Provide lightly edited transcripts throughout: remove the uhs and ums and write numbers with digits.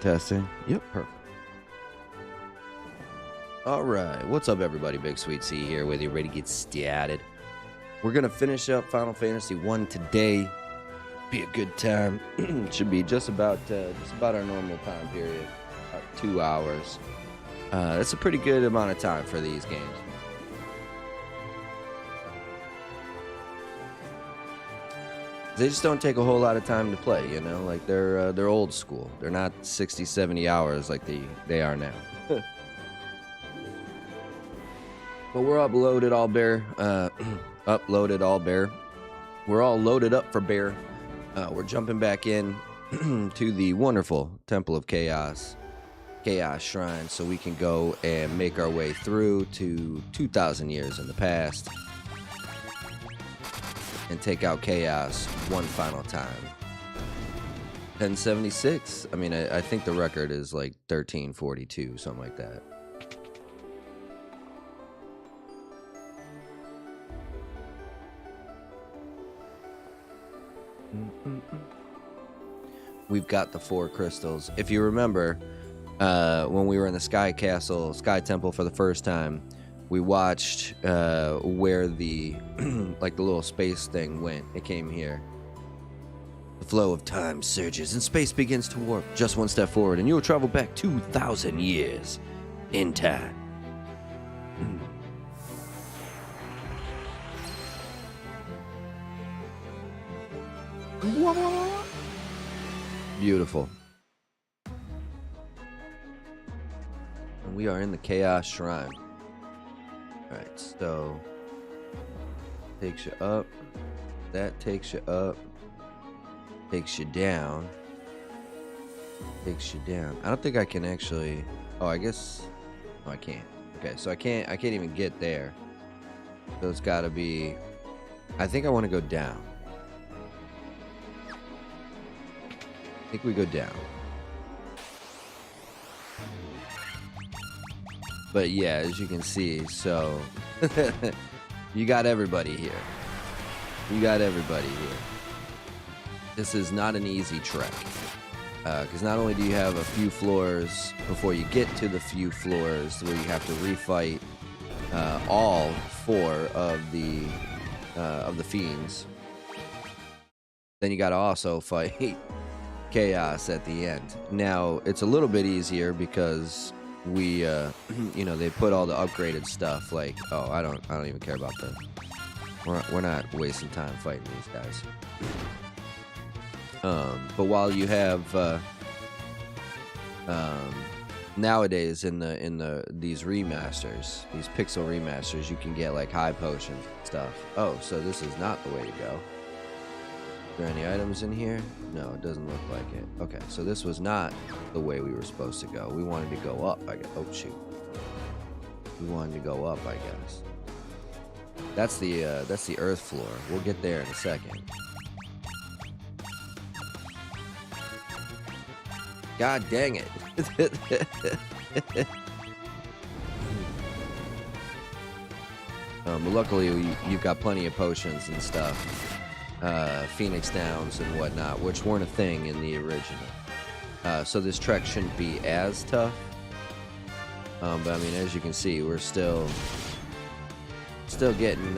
Testing. Yep, perfect. All right, what's up, everybody? BigSweetC here with you, ready to get started. We're gonna finish up Final Fantasy 1 today. Be a good time. Should be just about our normal time period, about 2 hours. That's a pretty good amount of time for these games. They just don't take a whole lot of time to play, you know, like they're old school. They're not 60, 70 hours like they are now. But we're uploaded all bear. Uploaded all bear. We're all loaded up for bear. We're jumping back in to the wonderful Temple of Chaos Shrine, so we can go and make our way through to 2,000 years in the past and take out Chaos one final time. 1076. I mean, I think the record is like 1342, something like that. We've got the 4 crystals. If you remember, when we were in the Sky Temple for the first time, we watched where the like the little space thing went. It came here. The flow of time surges and space begins to warp. Just one step forward and you will travel back 2,000 years in time. Beautiful. And we are in the Chaos Shrine. Alright, so takes you up, that takes you up, takes you down, takes you down. I don't think I can actually, oh, I guess, no, I can't. Okay, so I can't even get there. So it's gotta be, I think I want to go down. I think we go down. But yeah, as you can see, so you got everybody here. You got everybody here. This is not an easy trek. Because not only do you have a few floors before you get to the few floors where you have to refight all 4 of the fiends, then you got to also fight Chaos at the end. Now, it's a little bit easier because we you know, they put all the upgraded stuff, like, oh, I don't even care about the, we're not wasting time fighting these guys. But while you have nowadays in these remasters, these Pixel Remasters, you can get like high potions and stuff. Oh, so this is not the way to go. Are there any items in here? No, it doesn't look like it. Okay, so this was not the way we were supposed to go. We wanted to go up, I guess. Oh, shoot. We wanted to go up, I guess. That's the earth floor. We'll get there in a second. God dang it. But luckily, you've got plenty of potions and stuff. Phoenix Downs and whatnot, which weren't a thing in the original. So this trek shouldn't be as tough. But I mean, as you can see, we're still getting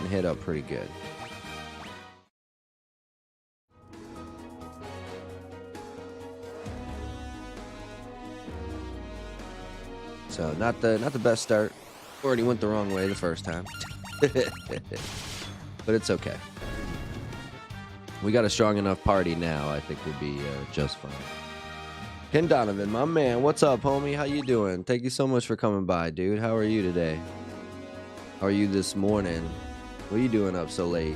hit up pretty good. So not the best start. Already went the wrong way the first time. But it's okay. We got a strong enough party now, I think we'll be just fine. Ken Donovan, my man, what's up, homie? How you doing? Thank you so much for coming by, dude. How are you today? How are you this morning? What are you doing up so late?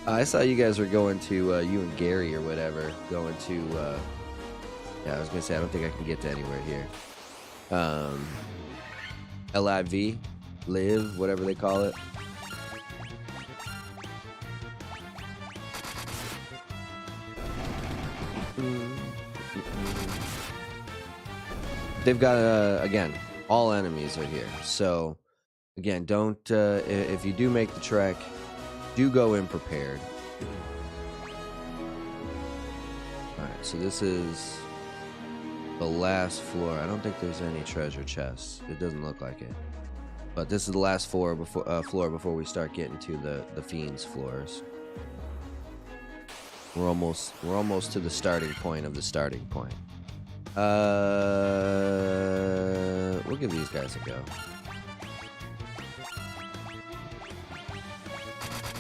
I saw you guys were going to, you and Gary or whatever, going to, yeah, I was going to say, I don't think I can get to anywhere here. LIV, live, whatever they call it. they've got again, all enemies are here. So again, don't if you do make the trek, do go in prepared. All right, so this is the last floor. I don't think there's any treasure chests. It doesn't look like it. But this is the last floor before we start getting to the fiends floors. We're almost to the starting point of the starting point. We'll give these guys a go.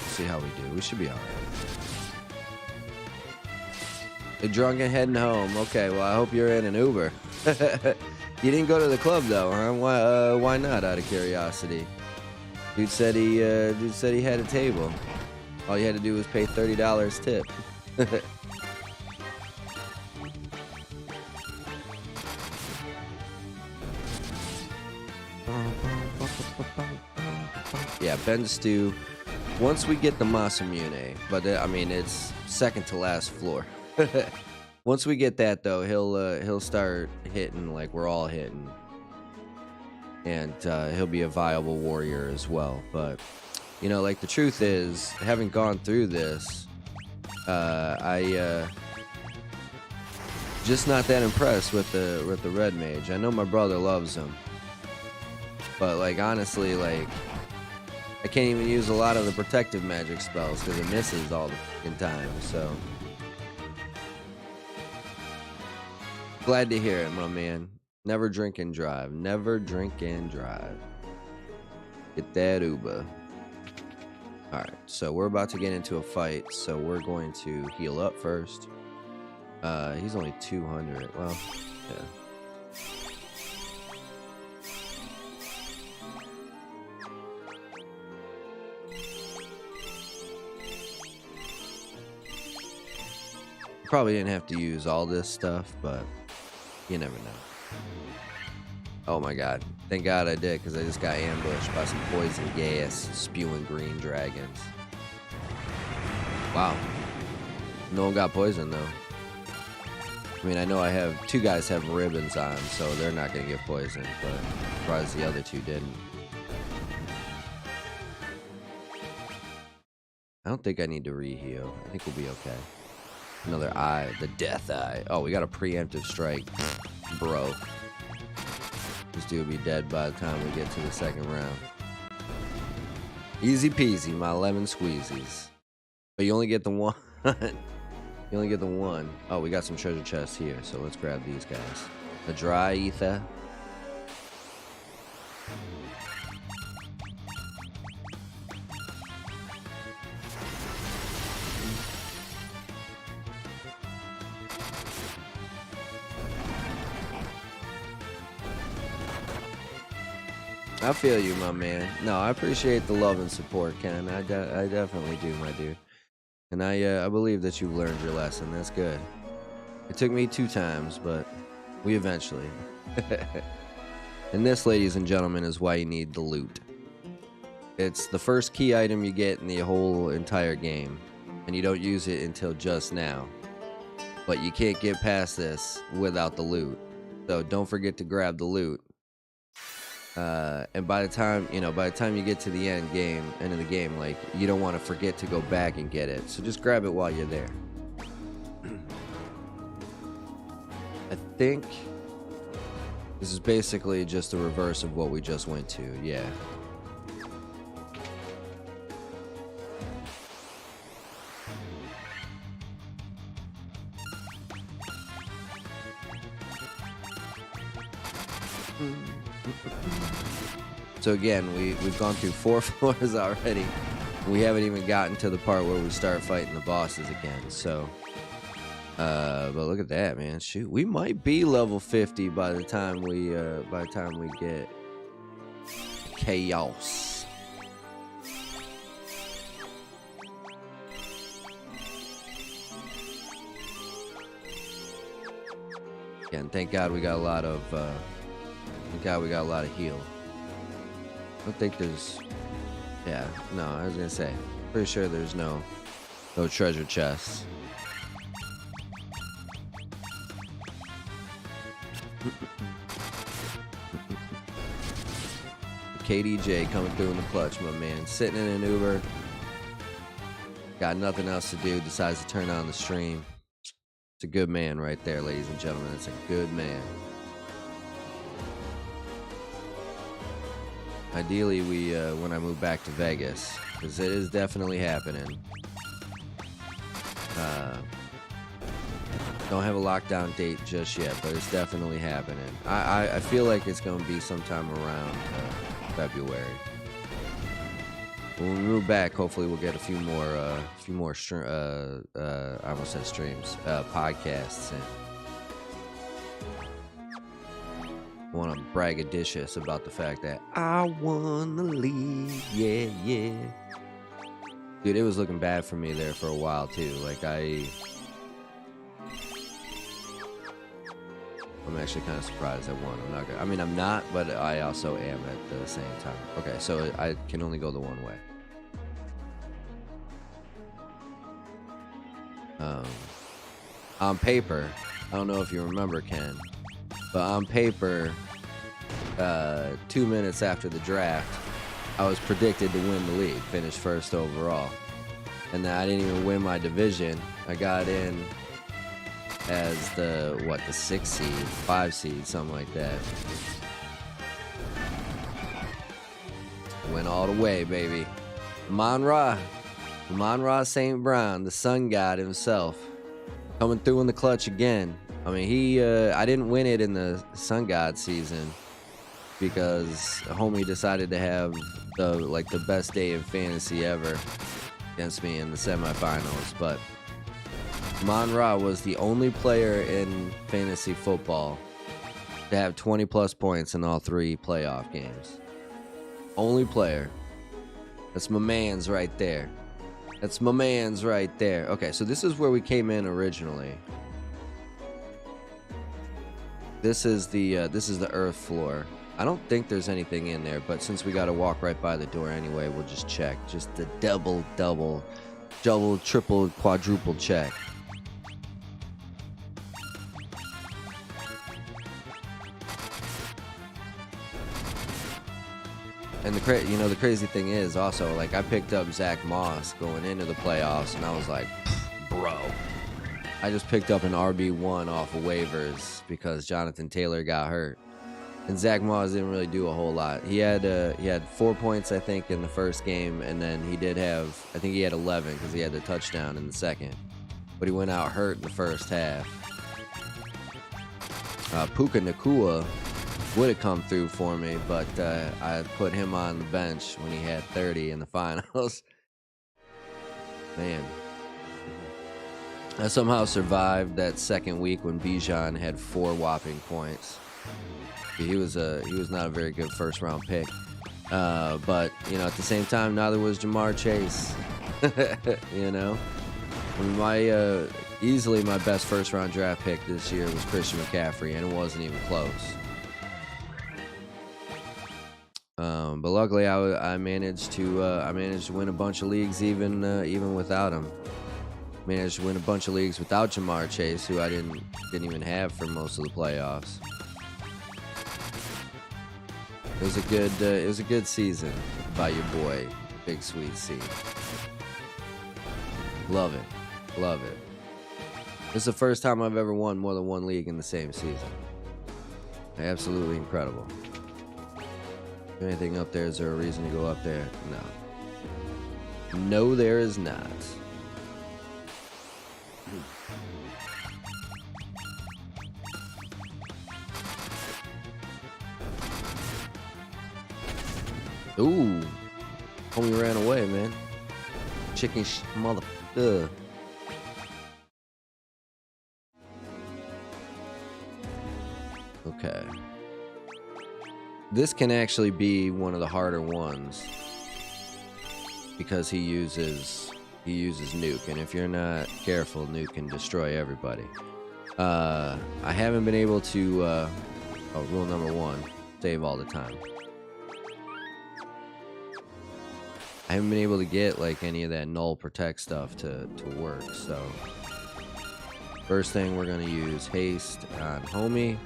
See how we do. We should be all right. You're drunk and heading home. Okay, well, I hope you're in an Uber. You didn't go to the club though, huh? Why not? Out of curiosity. Dude said he had a table. All you had to do was pay $30 tip. Yeah, Ben Stew. Once we get the Masamune, but I mean it's second to last floor. Once we get that though, he'll start hitting like we're all hitting, and he'll be a viable warrior as well. But you know, like the truth is, having gone through this, I just not that impressed with the red mage. I know my brother loves him, but like honestly, like I can't even use a lot of the protective magic spells because it misses all the fucking time. So glad to hear it, my man. Never drink and drive. Never drink and drive. Get that Uber. Alright, so we're about to get into a fight, so we're going to heal up first. He's only 200. Well, yeah. Probably didn't have to use all this stuff, but you never know. Oh my god. Thank god I did, because I just got ambushed by some poison gas spewing green dragons. Wow. No one got poisoned though. I mean, I know I have two guys have ribbons on, so they're not going to get poisoned, but I'm surprised the other two didn't. I don't think I need to reheal. I think we'll be okay. Another eye, the death eye. Oh, we got a preemptive strike, bro. This dude will be dead by the time we get to the second round. Easy peasy, my lemon squeezies. But you only get the one. You only get the one. Oh, we got some treasure chests here, so let's grab these guys. A dry ether. I feel you, my man. No, I appreciate the love and support, Ken. I definitely do, my dude. And I believe that you've learned your lesson. That's good. It took me 2 times, but we eventually. And this, ladies and gentlemen, is why you need the loot. It's the first key item you get in the whole entire game, and you don't use it until just now. But you can't get past this without the loot. So don't forget to grab the loot. And by the time you get to the end of the game, like, you don't want to forget to go back and get it. So just grab it while you're there. I think this is basically just the reverse of what we just went to. Yeah. So again, we've gone through 4 floors already. We haven't even gotten to the part where we start fighting the bosses again. So, but look at that, man. Shoot, we might be level 50 by the time we get chaos. Again, thank God we got a lot of heal. I don't think there's... Yeah, no, I was gonna say. Pretty sure there's no treasure chests. KDJ coming through in the clutch, my man. Sitting in an Uber. Got nothing else to do. Decides to turn on the stream. It's a good man right there, ladies and gentlemen. It's a good man. Ideally, when I move back to Vegas, because it is definitely happening. Don't have a lockdown date just yet, but it's definitely happening. I feel like it's going to be sometime around February. When we move back, hopefully we'll get a few more I almost said streams, podcasts in. I want to braggadocious about the fact that I want to leave, yeah. Dude, it was looking bad for me there for a while too. Like I'm actually kind of surprised I won. I'm not, but I also am at the same time. Okay, so I can only go the one way. On paper, I don't know if you remember, Ken, but on paper, 2 minutes after the draft, I was predicted to win the league, finish first overall. And I didn't even win my division. I got in as the 6 seed, 5 seed, something like that. Went all the way, baby. Amon-Ra St. Brown, the sun god himself, coming through in the clutch again. I mean, I didn't win it in the sun god season because a homie decided to have the best day in fantasy ever against me in the semifinals, but Amon-Ra was the only player in fantasy football to have 20 plus points in all 3 playoff games. Only player. That's my man's right there. Okay, so this is where we came in originally. This is the earth floor. I don't think there's anything in there, but since we got to walk right by the door anyway, we'll just check. Just the double, triple, quadruple check. And the crazy thing is also, like, I picked up Zach Moss going into the playoffs, and I was like, bro, I just picked up an RB1 off of waivers because Jonathan Taylor got hurt, and Zach Moss didn't really do a whole lot. He had 4 points, I think, in the first game, and then he did have, I think he had 11 because he had the touchdown in the second, but he went out hurt in the first half. Puka Nacua would have come through for me, but I put him on the bench when he had 30 in the finals. Man, I somehow survived that second week when Bijan had 4 whopping points. He was not a very good first round pick, but at the same time, neither was Jamar Chase. Easily my best first round draft pick this year was Christian McCaffrey, and it wasn't even close. But luckily, I managed to win a bunch of leagues even without him. Managed to win a bunch of leagues without Jamar Chase, who I didn't even have for most of the playoffs. It was a good season by your boy BigSweetC. Love it. It's the first time I've ever won more than one league in the same season. Absolutely incredible. Anything up there? Is there a reason to go up there? No, there is not. Ooh, homie ran away, man. Chicken mother. Okay. This can actually be one of the harder ones because he uses nuke, and if you're not careful, nuke can destroy everybody. I haven't been able to rule number 1, save all the time. I haven't been able to get like any of that null protect stuff to work, so first thing we're gonna use haste on homie.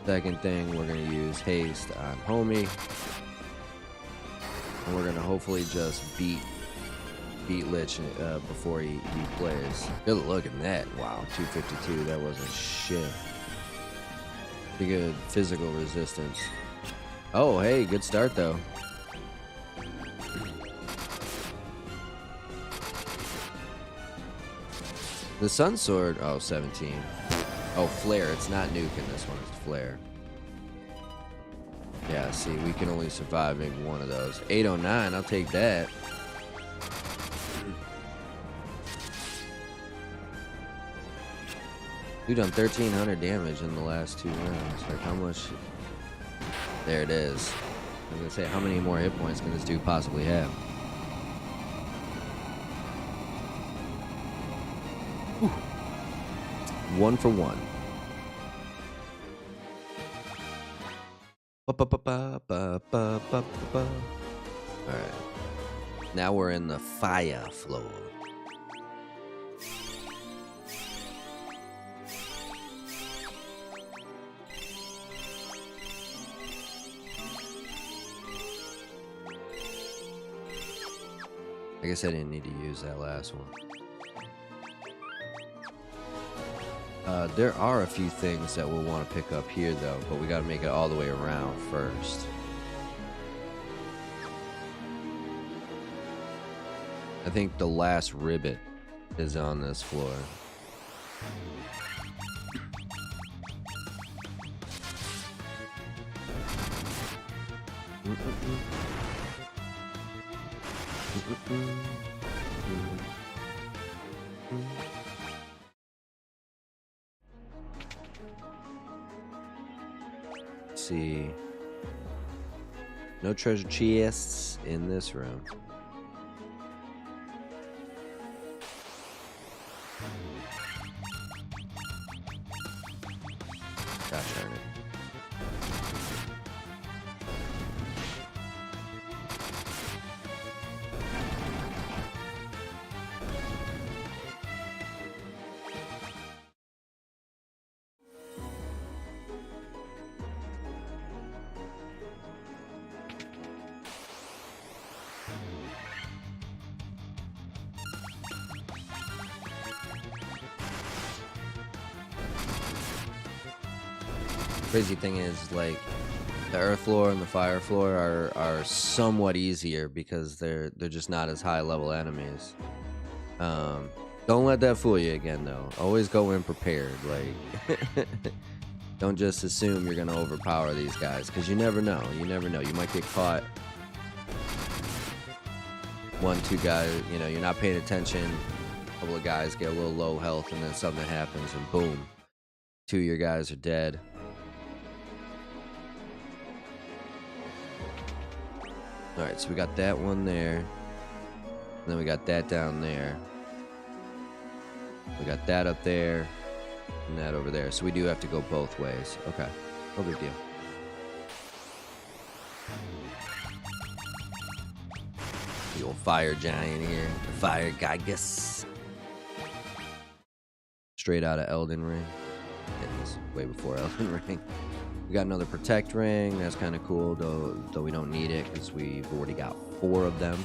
Second thing, we're going to use haste on homie. And we're gonna hopefully just beat Lich before he plays. Good look at that. Wow, 252. That wasn't shit. Pretty good physical resistance. Oh, hey, good start though. The Sun Sword, oh, 17. Oh, Flare, it's not nuke in this one, it's Flare. Yeah, see, we can only survive maybe one of those. 809, I'll take that. Dude, done 1,300 damage in the last 2 rounds. Like, how much? There it is. I was gonna say, how many more hit points can this dude possibly have? Whew. 1 for 1. Alright. Now we're in the fire floor. I guess I didn't need to use that last one. There are a few things that we'll want to pick up here, though, but we got to make it all the way around first. I think the last ribbit is on this floor. Let's see. No treasure chests in this room. Gosh darn it. Crazy thing is, like, the earth floor and the fire floor are somewhat easier because they're just not as high level enemies. Don't let that fool you again, though. Always go in prepared. Like, don't just assume you're gonna overpower these guys, because you never know. You never know. You might get caught. 1, 2 guys, you know, you're not paying attention. A couple of guys get a little low health, and then something happens, and boom, 2 of your guys are dead. Alright, so we got that one there. And then we got that down there. We got that up there. And that over there. So we do have to go both ways. Okay. No big deal. The old fire giant here. The fire Gygus. Straight out of Elden Ring. It was way before Elden Ring. We got another protect ring. That's kind of cool, though we don't need it because we've already got 4 of them.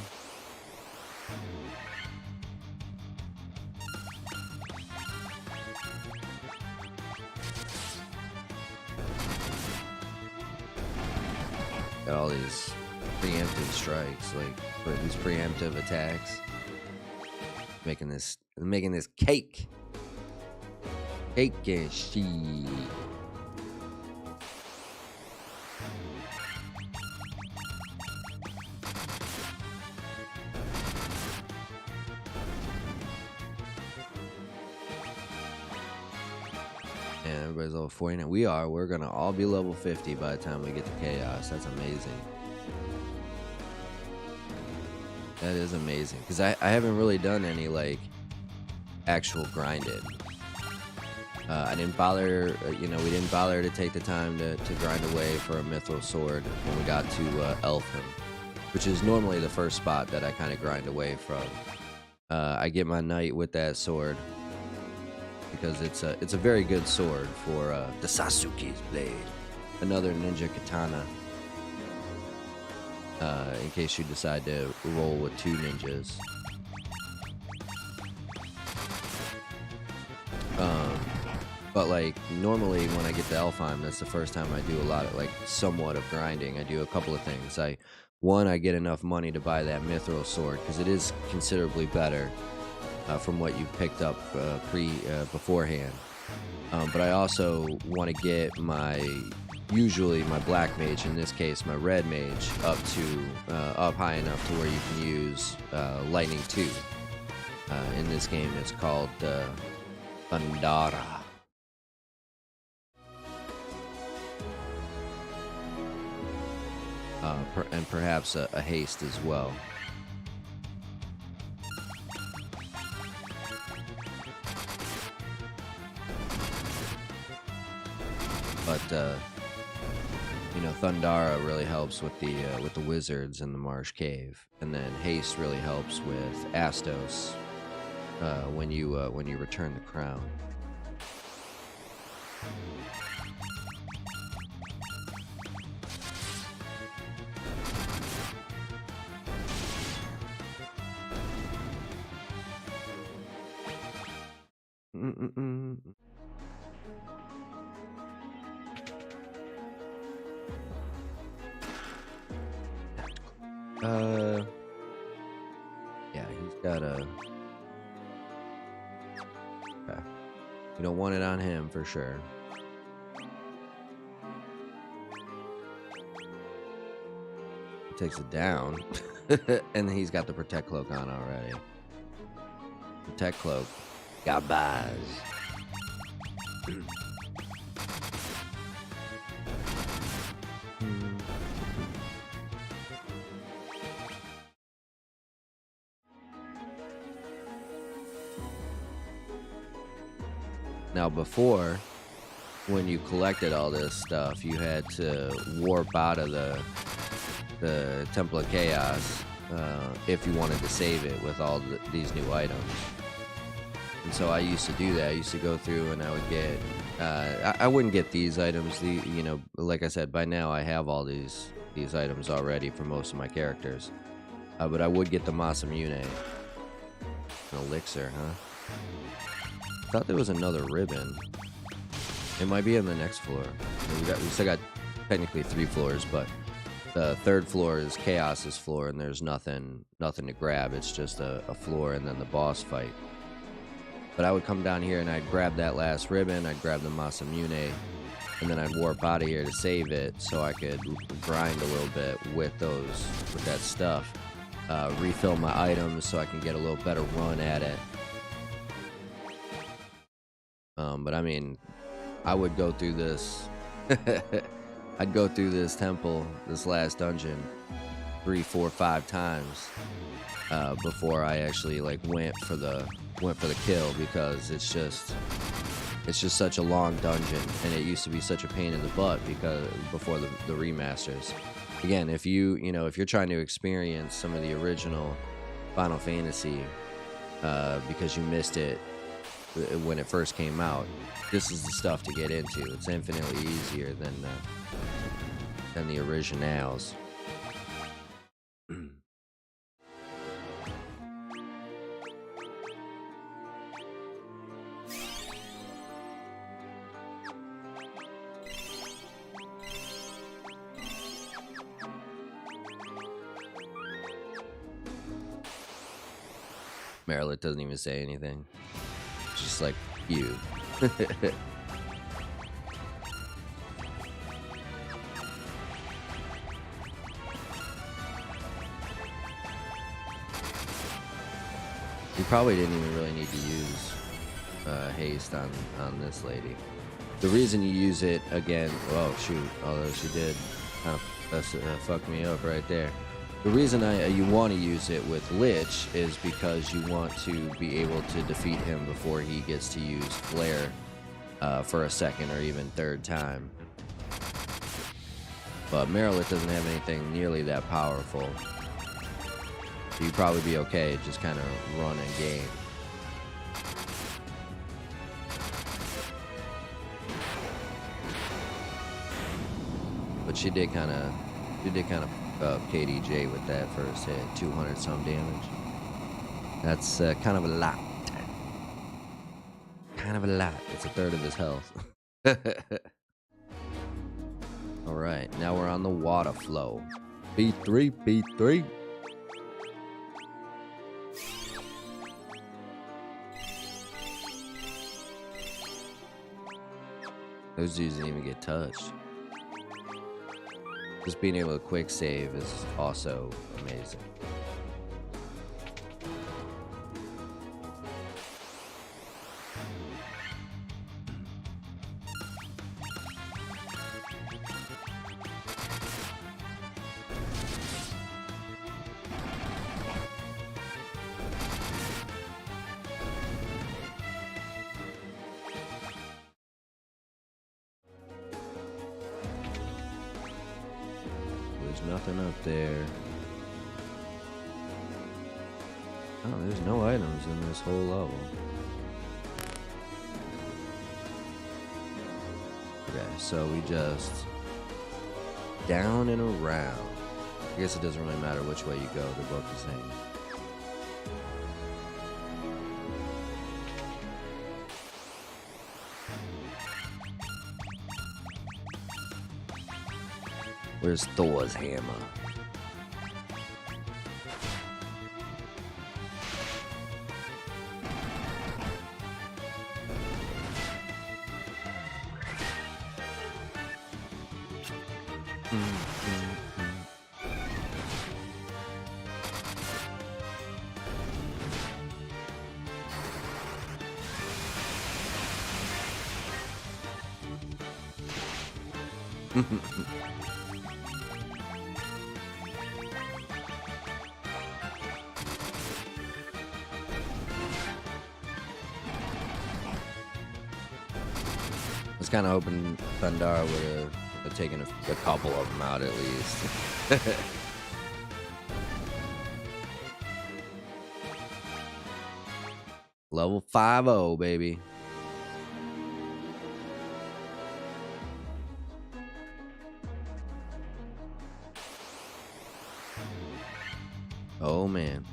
Got all these preemptive strikes, like for these preemptive attacks. Making this cake and shit. Everybody's level 49. We're gonna all be level 50 by the time we get to Chaos. That's amazing. That is amazing. Because I haven't really done any, like, actual grinded. I didn't bother, you know, we didn't bother to take the time to grind away for a Mithril Sword when we got to Elfheim, which is normally the first spot that I kind of grind away from. I get my knight with that sword, because it's a very good sword for the Sasuke's blade, another ninja katana. in case you decide to roll with 2 ninjas. But like normally when I get to Elfheim, that's the first time I do a lot of like somewhat of grinding. I do a couple of things. I get enough money to buy that mithril sword because it is considerably better from what you've picked up beforehand. But I also want to get usually my black mage, in this case my red mage, up high enough to where you can use lightning 2. In this game it's called Thundara. And perhaps a haste as well. But you know, Thundara really helps with the wizards in the Marsh Cave, and then haste really helps with Astos when you return the crown. Yeah, he's got a... Okay. You don't want it on him for sure. He takes it down. And he's got the Protect Cloak on already. Protect Cloak. Gabaz. Now before, when you collected all this stuff, you had to warp out of the Temple of Chaos if you wanted to save it with all these new items. And so I used to do that. I used to go through and I would get, I wouldn't get these items. You know, like I said, by now I have all these items already for most of my characters. But I would get the Masamune. An elixir, huh? I thought there was another ribbon. It might be in the next floor. We still got technically 3 floors, but the 3rd floor is Chaos's floor, and there's nothing to grab. It's just a floor and then the boss fight. But I would come down here and I'd grab that last ribbon, I'd grab the Masamune, and then I'd warp out of here to save it so I could grind a little bit with that stuff. Refill my items so I can get a little better run at it. But I mean, I would go through this. I'd go through this temple, this last dungeon, 3, 4, 5 times before I actually like went for the kill, because it's just such a long dungeon, and it used to be such a pain in the butt because before the remasters. Again, if you're trying to experience some of the original Final Fantasy because you missed it when it first came out, this is the stuff to get into. It's infinitely easier than the originals. Marilyn doesn't even say anything. Just like you. You probably didn't even really need to use haste on this lady. The reason you use it again, oh shoot, although she did kind of fuck me up right there. The reason you want to use it with Lich is because you want to be able to defeat him before he gets to use Flare for a second or even 3rd time. But Marilyn doesn't have anything nearly that powerful. So you'd probably be okay just kind of running game. But she did kind of up KDJ with that first hit. 200 some damage. That's kind of a lot. Kind of a lot. It's a third of his health. Alright, now we're on the water flow. B3, B3. Those dudes didn't even get touched. Just being able to quick save is also amazing. There's nothing up there. Oh, there's no items in this whole level. Okay, so we just down and around. I guess it doesn't really matter which way you go, they're both the same. Where's Thor's hammer? I was kind of hoping Thundara would have taken a couple of them out at least. Level 5-0, baby. Oh, man.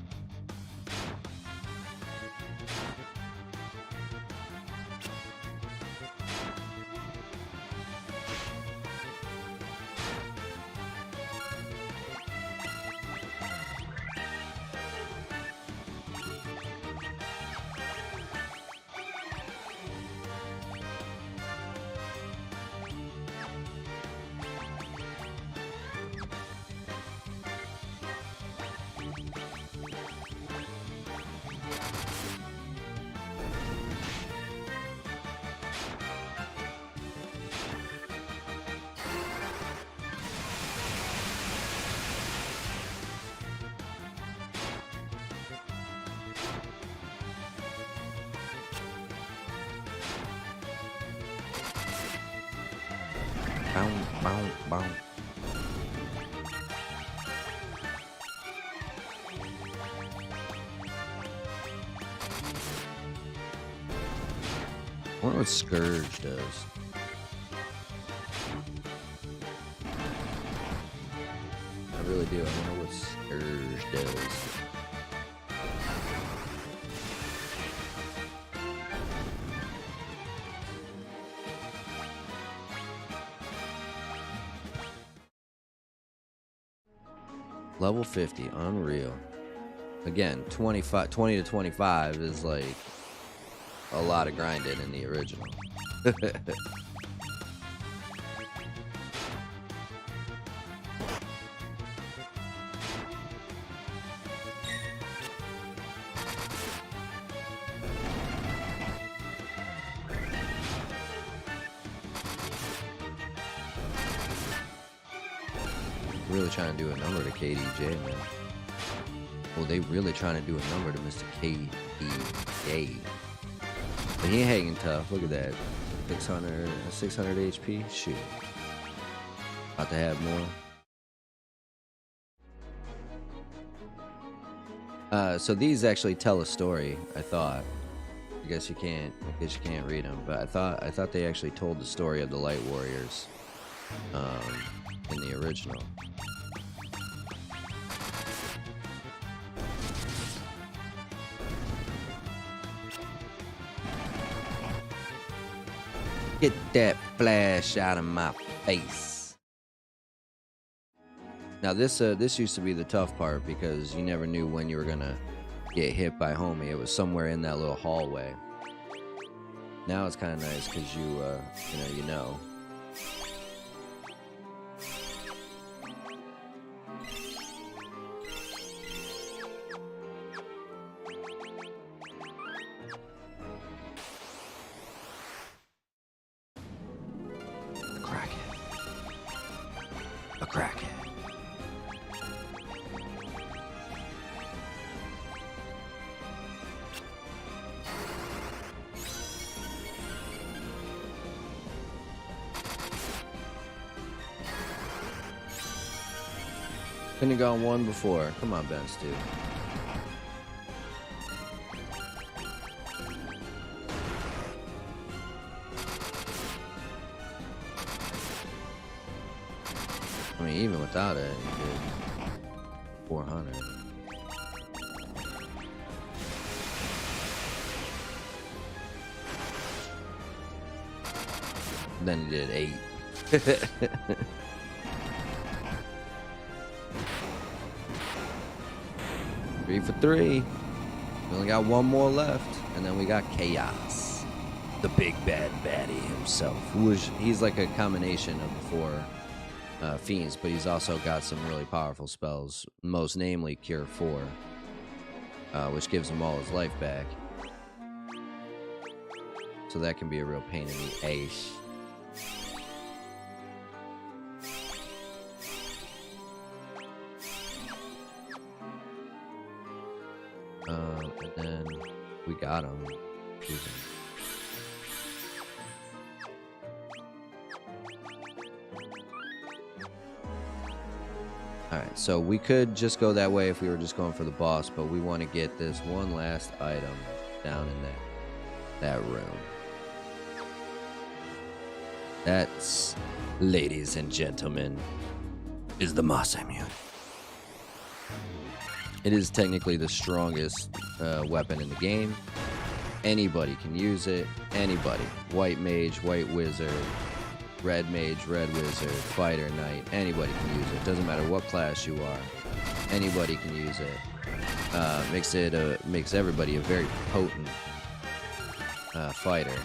Bow, bow, bow. I wonder what Scourge does. I really do. I wonder what Scourge does. Level 50, unreal. Again, 20 to 25 is like a lot of grinding in the original. Really trying to do a number to KDJ, man. Well, they really trying to do a number to Mr. KDJ. But he ain't hanging tough. Look at that. 600 HP. Shoot. About to have more. So these actually tell a story, I thought. I guess you can't read them, but I thought they actually told the story of the Light Warriors in the original. Get that flash out of my face. Now this used to be the tough part because you never knew when you were gonna get hit by homie. It was somewhere in that little hallway. Now it's kind of nice because you know. A crackhead. Couldn't have gone one before. Come on, Ben, Stu. I mean, even without it, you did 400. Then he did 8. 3 for 3. We only got one more left, and then we got Chaos, the big bad baddie himself. He's like a combination of the 4 fiends, but he's also got some really powerful spells, most namely Cure 4, which gives him all his life back. So that can be a real pain in the ace. And then we got him. Alright, so we could just go that way if we were just going for the boss, but we want to get this one last item down in that room. That's, ladies and gentlemen, is the Masamune. It is technically the strongest weapon in the game. Anybody can use it. Anybody. White mage, white wizard, red mage, red wizard, fighter, knight. Anybody can use it. Doesn't matter what class you are. Anybody can use it. Makes everybody a very potent fighter.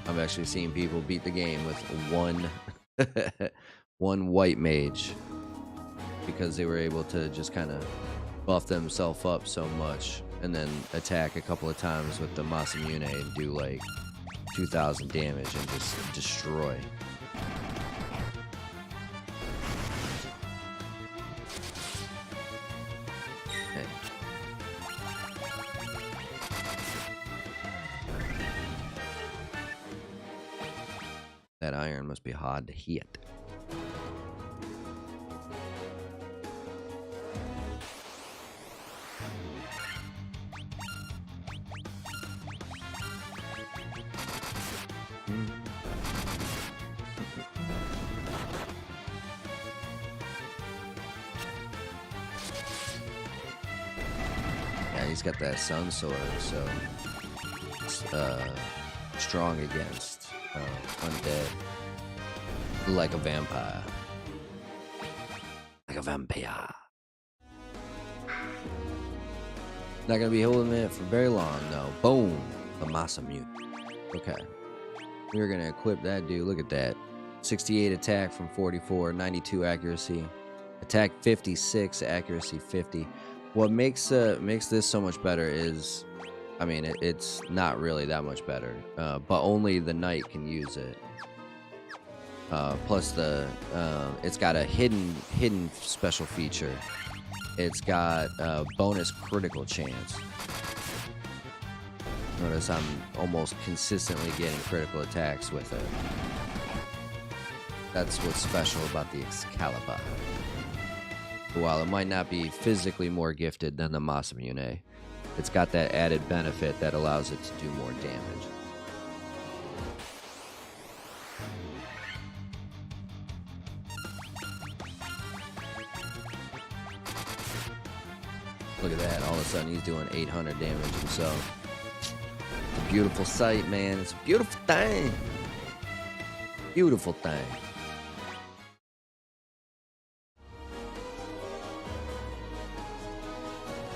I've actually seen people beat the game with one white mage, because they were able to just kind of buff themselves up so much and then attack a couple of times with the Masamune and do like 2,000 damage and just destroy. Okay. That iron must be hard to hit. He's got that sun sword, so it's strong against undead, like a vampire. Like a vampire. Not gonna be holding it for very long, though. Boom, the Masamune. Okay, we're gonna equip that dude. Look at that, 68 attack from 44, 92 accuracy, attack 56, accuracy 50. What makes this so much better is, I mean, it's not really that much better, but only the knight can use it. Plus it's got a hidden special feature. It's got a bonus critical chance. Notice I'm almost consistently getting critical attacks with it. That's what's special about the Excalibur. While it might not be physically more gifted than the Masamune, it's got that added benefit that allows it to do more damage. Look at that, all of a sudden he's doing 800 damage himself. beautiful sight, man. It's a beautiful thing. Beautiful thing.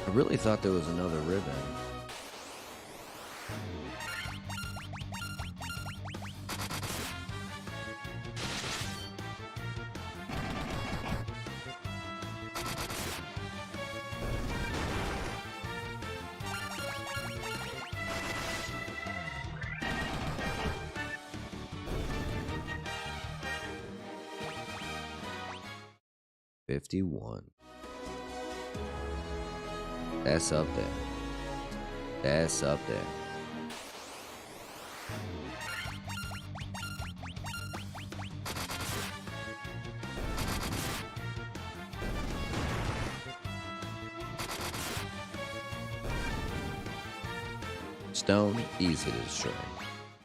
I really thought there was another ribbon. That's up there. That's up there. Stone, easy to destroy.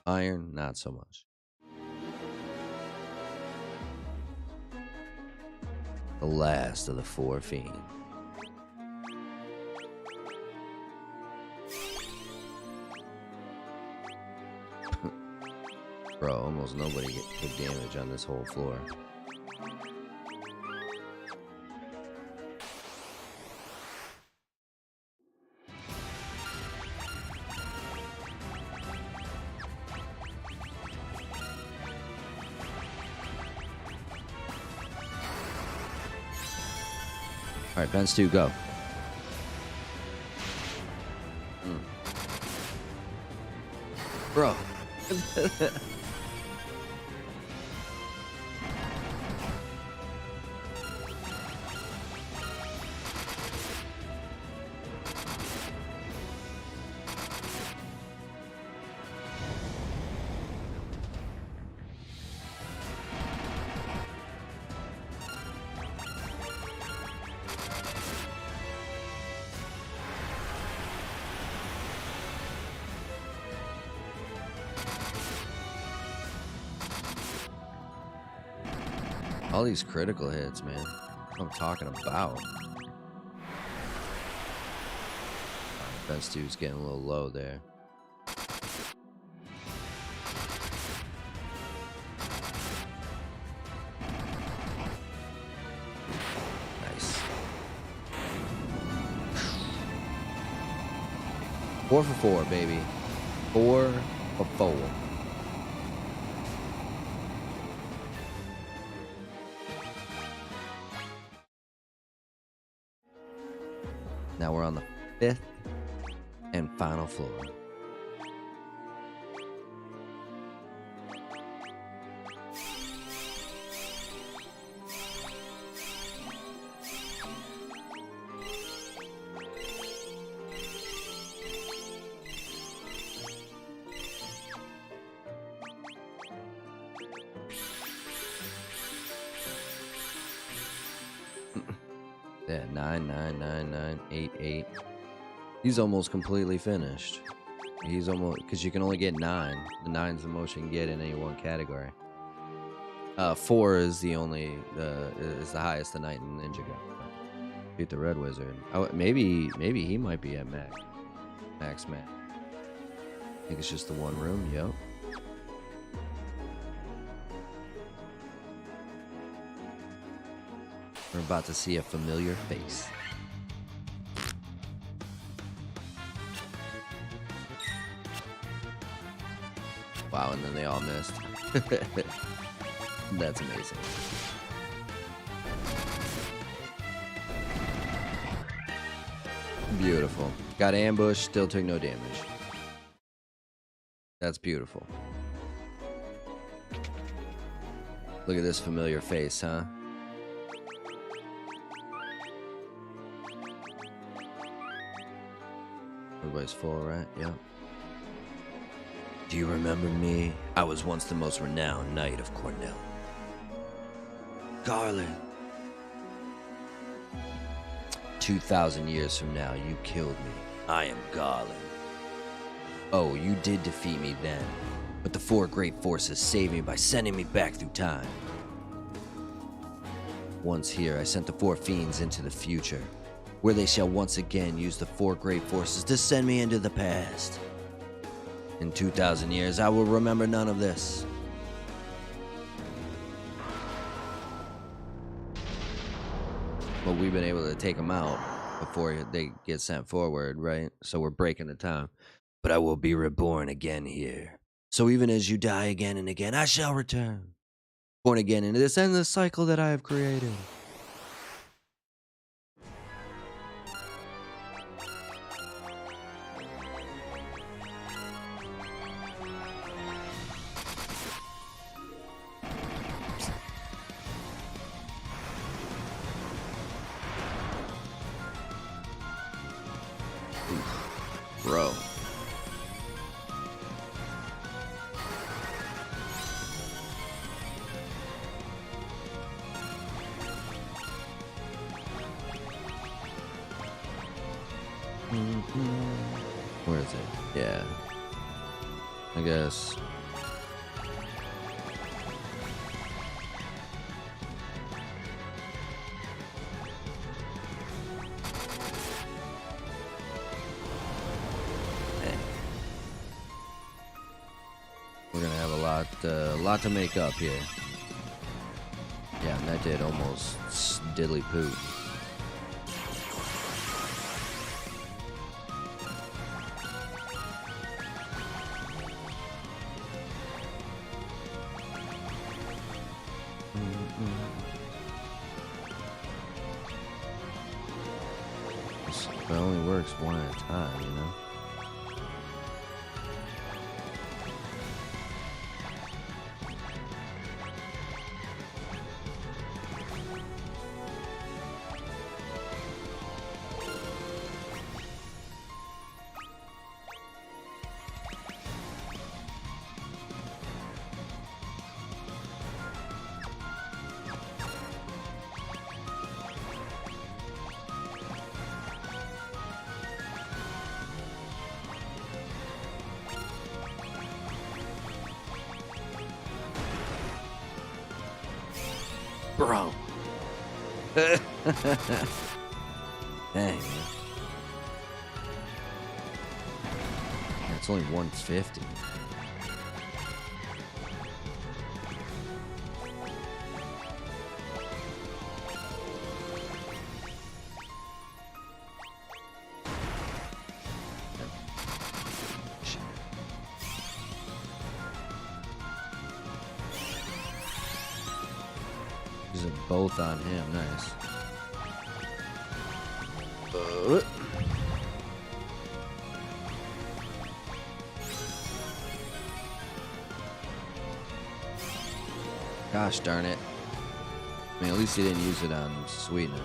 Iron, not so much. The last of the four fiends. Bro, almost nobody took damage on this whole floor. Alright, Ben's 2, go. Bro. All these critical hits, man. That's what I'm talking about. Ben's 2's getting a little low there. Nice. 4 for 4, baby. 4 for 4. Now we're on the 5th and final floor. Yeah, 9, 9, 9, 9, 8, 8. He's almost completely finished. He's almost, because you can only get 9. The 9's the most you can get in any one category. 4 is the only, is the highest the Knight and Ninja got. Beat the Red Wizard. Oh, maybe he might be at max. I think it's just the one room. Yep. We're about to see a familiar face. Wow, and then they all missed. That's amazing. Beautiful. Got ambushed, still took no damage. That's beautiful. Look at this familiar face, huh? Everybody's full, right? Yeah. Do you remember me? I was once the most renowned knight of Cornell. Garland. 2,000 years from now, you killed me. I am Garland. Oh, you did defeat me then, but the 4 great forces saved me by sending me back through time. Once here, I sent the 4 fiends into the future, where they shall once again use the 4 great forces to send me into the past. In 2,000 years, I will remember none of this. But we've been able to take them out before they get sent forward, right? So we're breaking the time. But I will be reborn again here. So even as you die again and again, I shall return. Born again into this endless cycle that I have created. Bro. Where is it? Yeah. I guess. We're gonna have a lot to make up here. Yeah, and that did almost diddly poo. It only works one at a time, you know? Bro. Dang, man. It's only 150. These are both on him. Nice. Gosh darn it. I mean, at least he didn't use it on sweetness.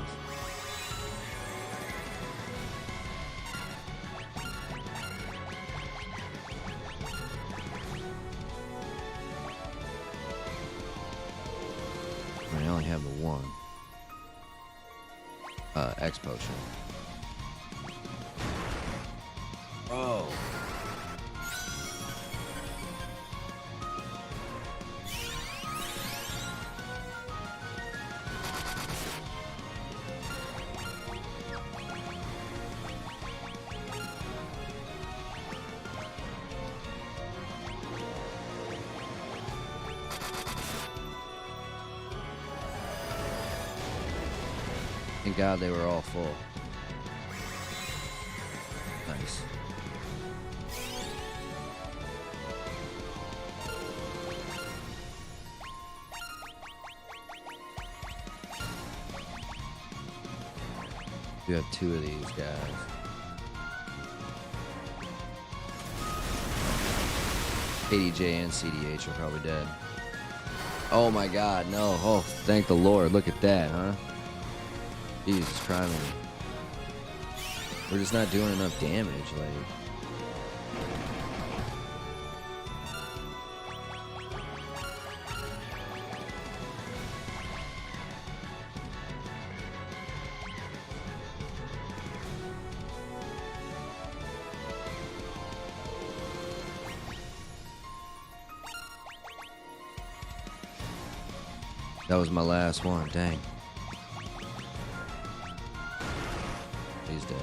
I only have the one. X potion. Oh. Thank God they were all full. Nice. You have two of these guys. KDJ and CDH are probably dead. Oh my God, no. Oh, thank the Lord. Look at that, huh? Jesus Christ. We're just not doing enough damage, like. That was my last one, dang. He's dead.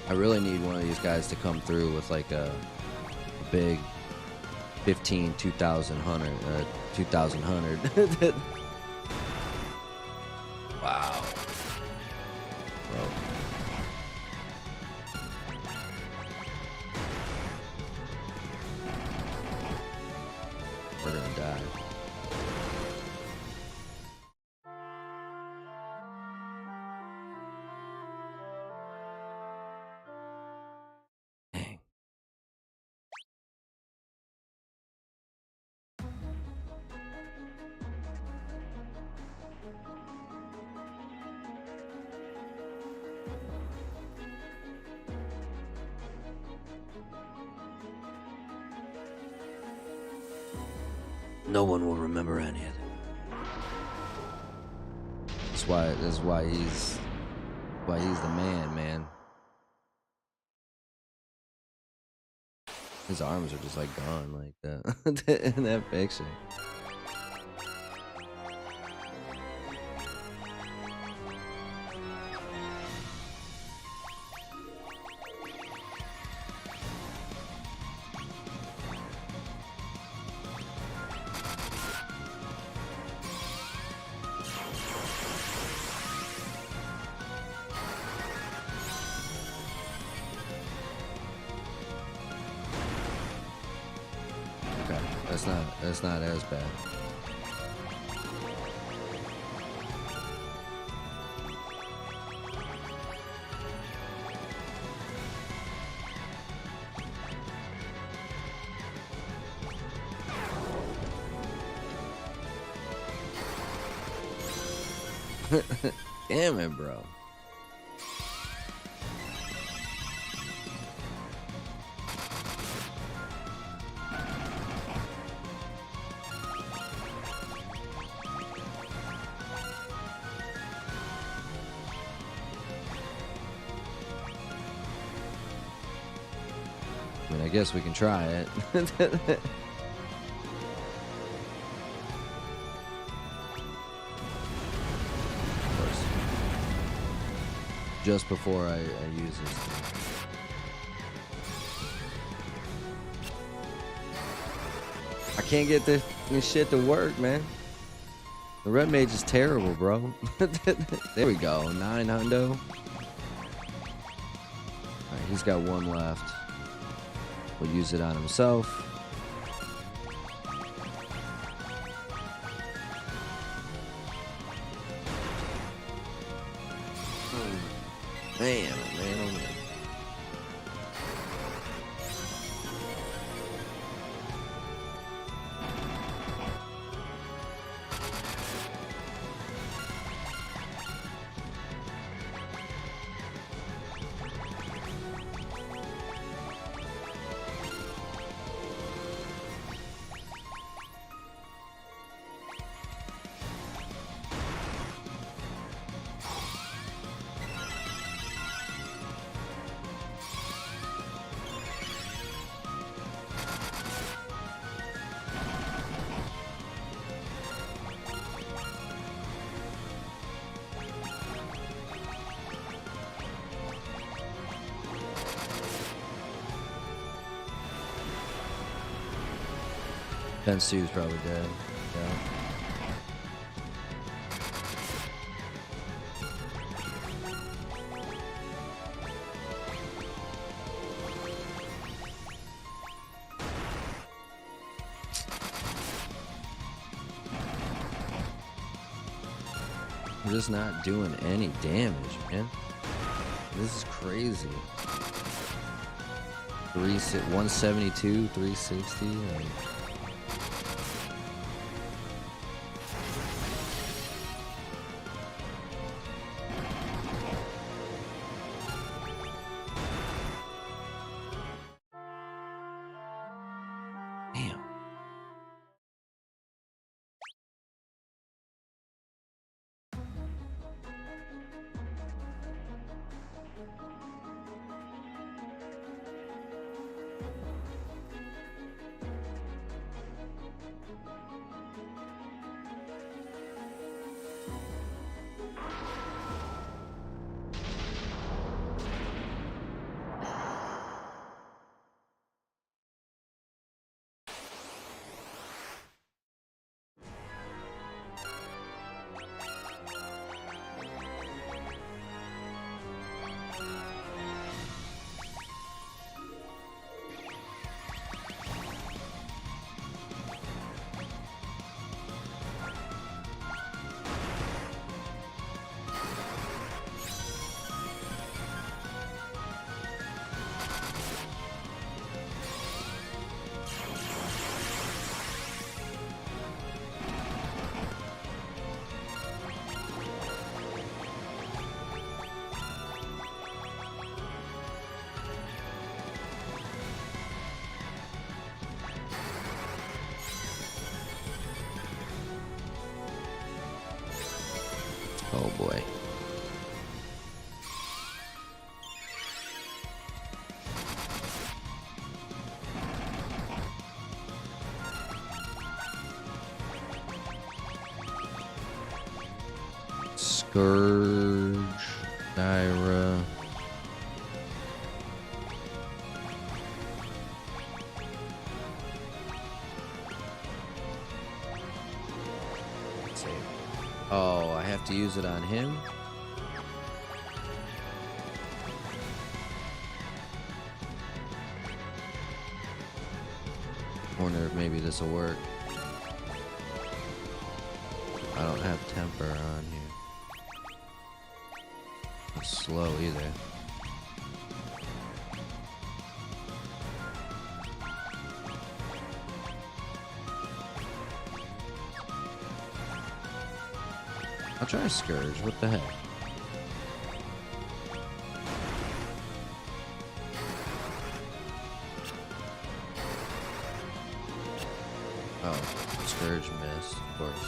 I really need one of these guys to come through with like a big 2000 hundred. Wow. Bro. We're gonna die. Dang. No one will remember any of it. That's why he's the man. His arms are just like gone like that in that picture. That's not as bad. Damn it, bro. I mean, I guess we can try it. Just before I use this. I can't get this shit to work, man. The red mage is terrible, bro. There we go, 9 hundo. Alright, he's got one left. We'll use it on himself. Man, oh man, oh man. Bensu's probably dead. Yeah. We're just not doing any damage, man. This is crazy. 172, 360. Like, boy. Scourge, Dyra. Oh, I have to use it on him? Wonder if maybe this will work. I don't have temper on here. It's slow either. I'll try Scourge. What the heck? Oh, Scourge missed, of course.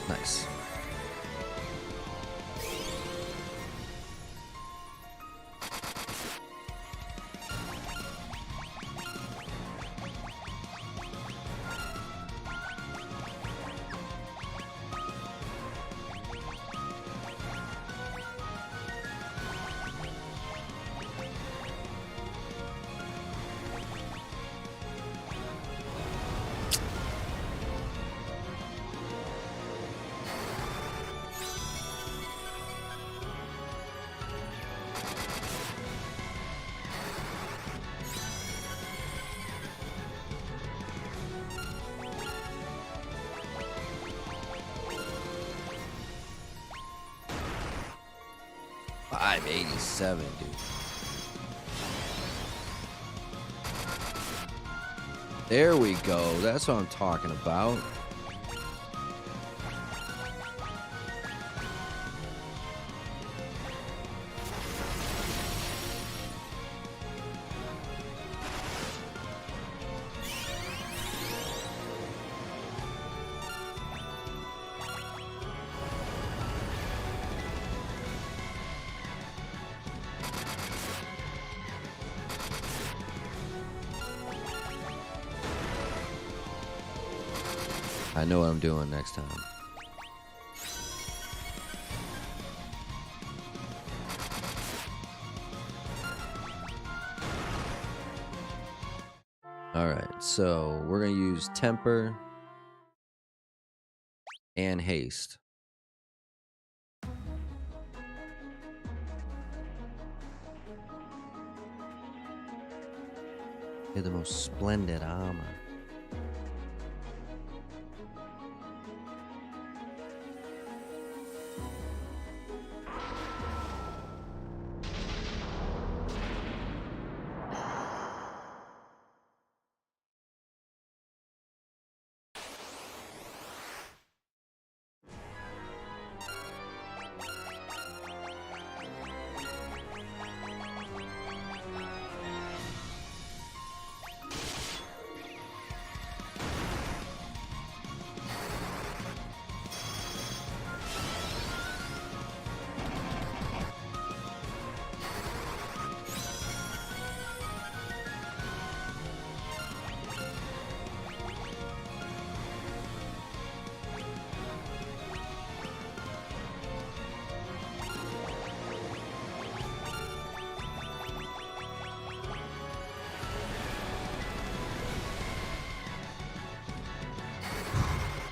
Nice. $587, dude. There we go. That's what I'm talking about. I know what I'm doing next time. Alright, so we're going to use Temper and Haste. They're the most splendid armor.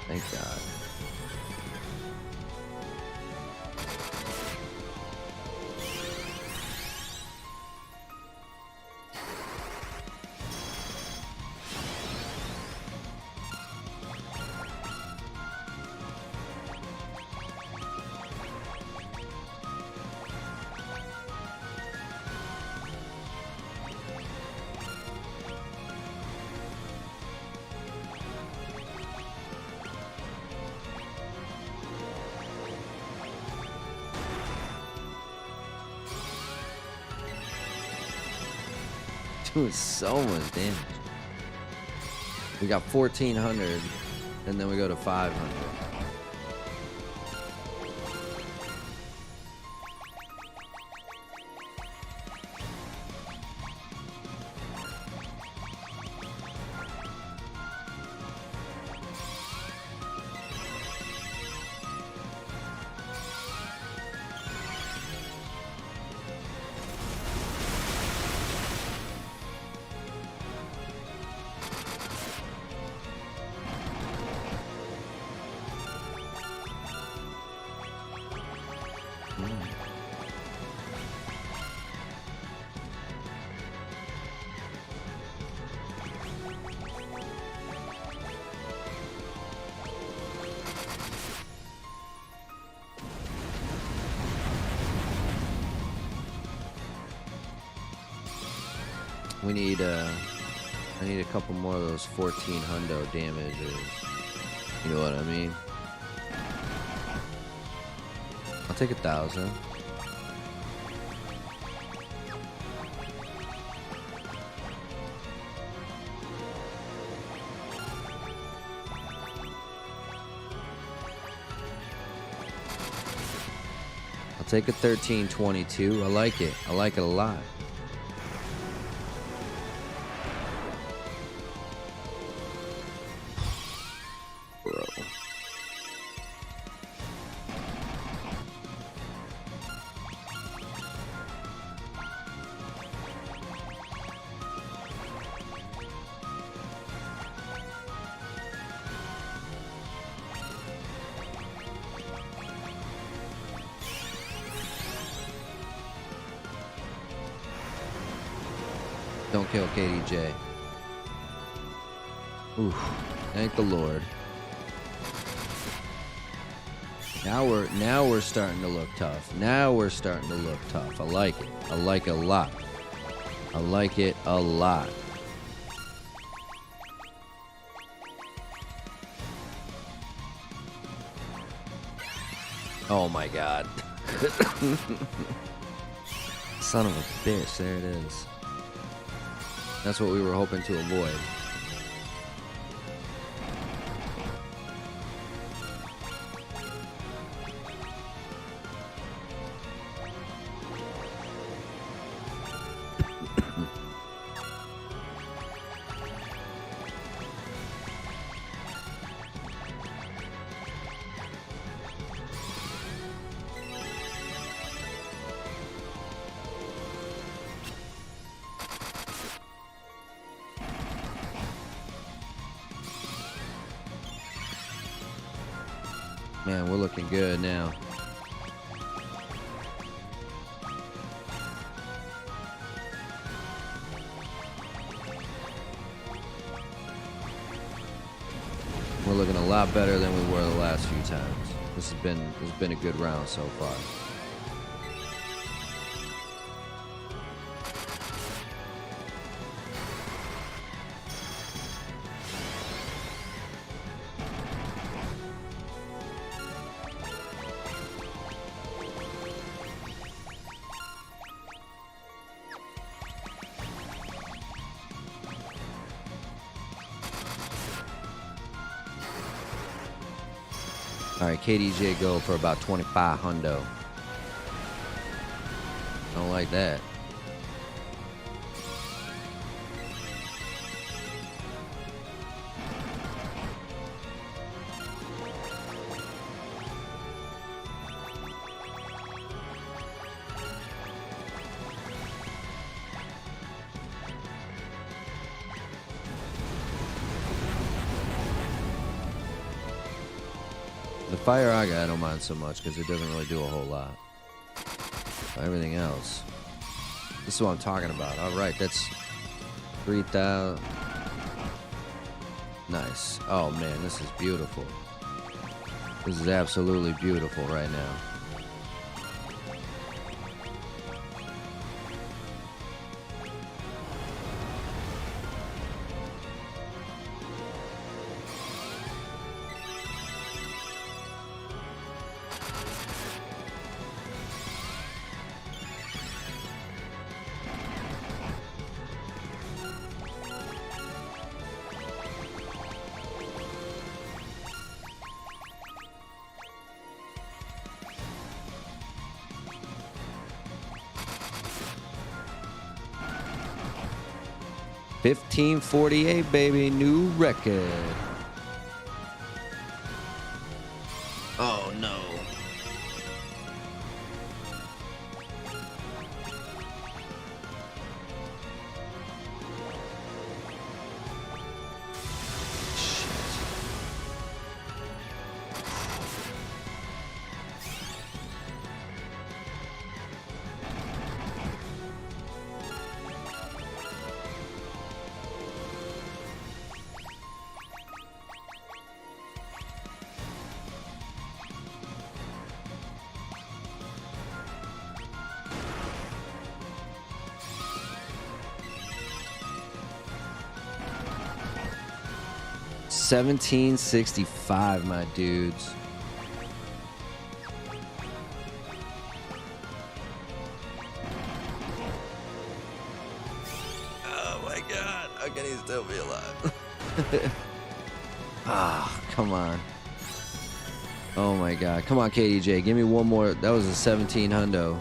Thank God. doing so much damage. We got 1400, and then we go to 500. We need I need a couple more of those 14 hundo damages. You know what I mean? I'll take 1,000. I'll take a 1322. I like it. I like it a lot. Don't kill KDJ. Oof. Thank the Lord. Now we're starting to look tough. Now we're starting to look tough. I like it. I like it a lot. I like it a lot. Oh my god. Son of a bitch. There it is. That's what we were hoping to avoid. Man, we're looking good now. We're looking a lot better than we were the last few times. This has been a good round so far. Alright, KDJ go for about 25 hundo. Don't like that. The Fire Aga I don't mind so much because it doesn't really do a whole lot. But everything else. This is what I'm talking about. Alright, that's 3,000. Nice. Oh man, this is beautiful. This is absolutely beautiful right now. 1548, baby, new record. Oh no. $17.65, my dudes. Oh my god, how can he still be alive? Ah, come on. Oh my god. Come on, KDJ, give me one more. That was a 17 hundo.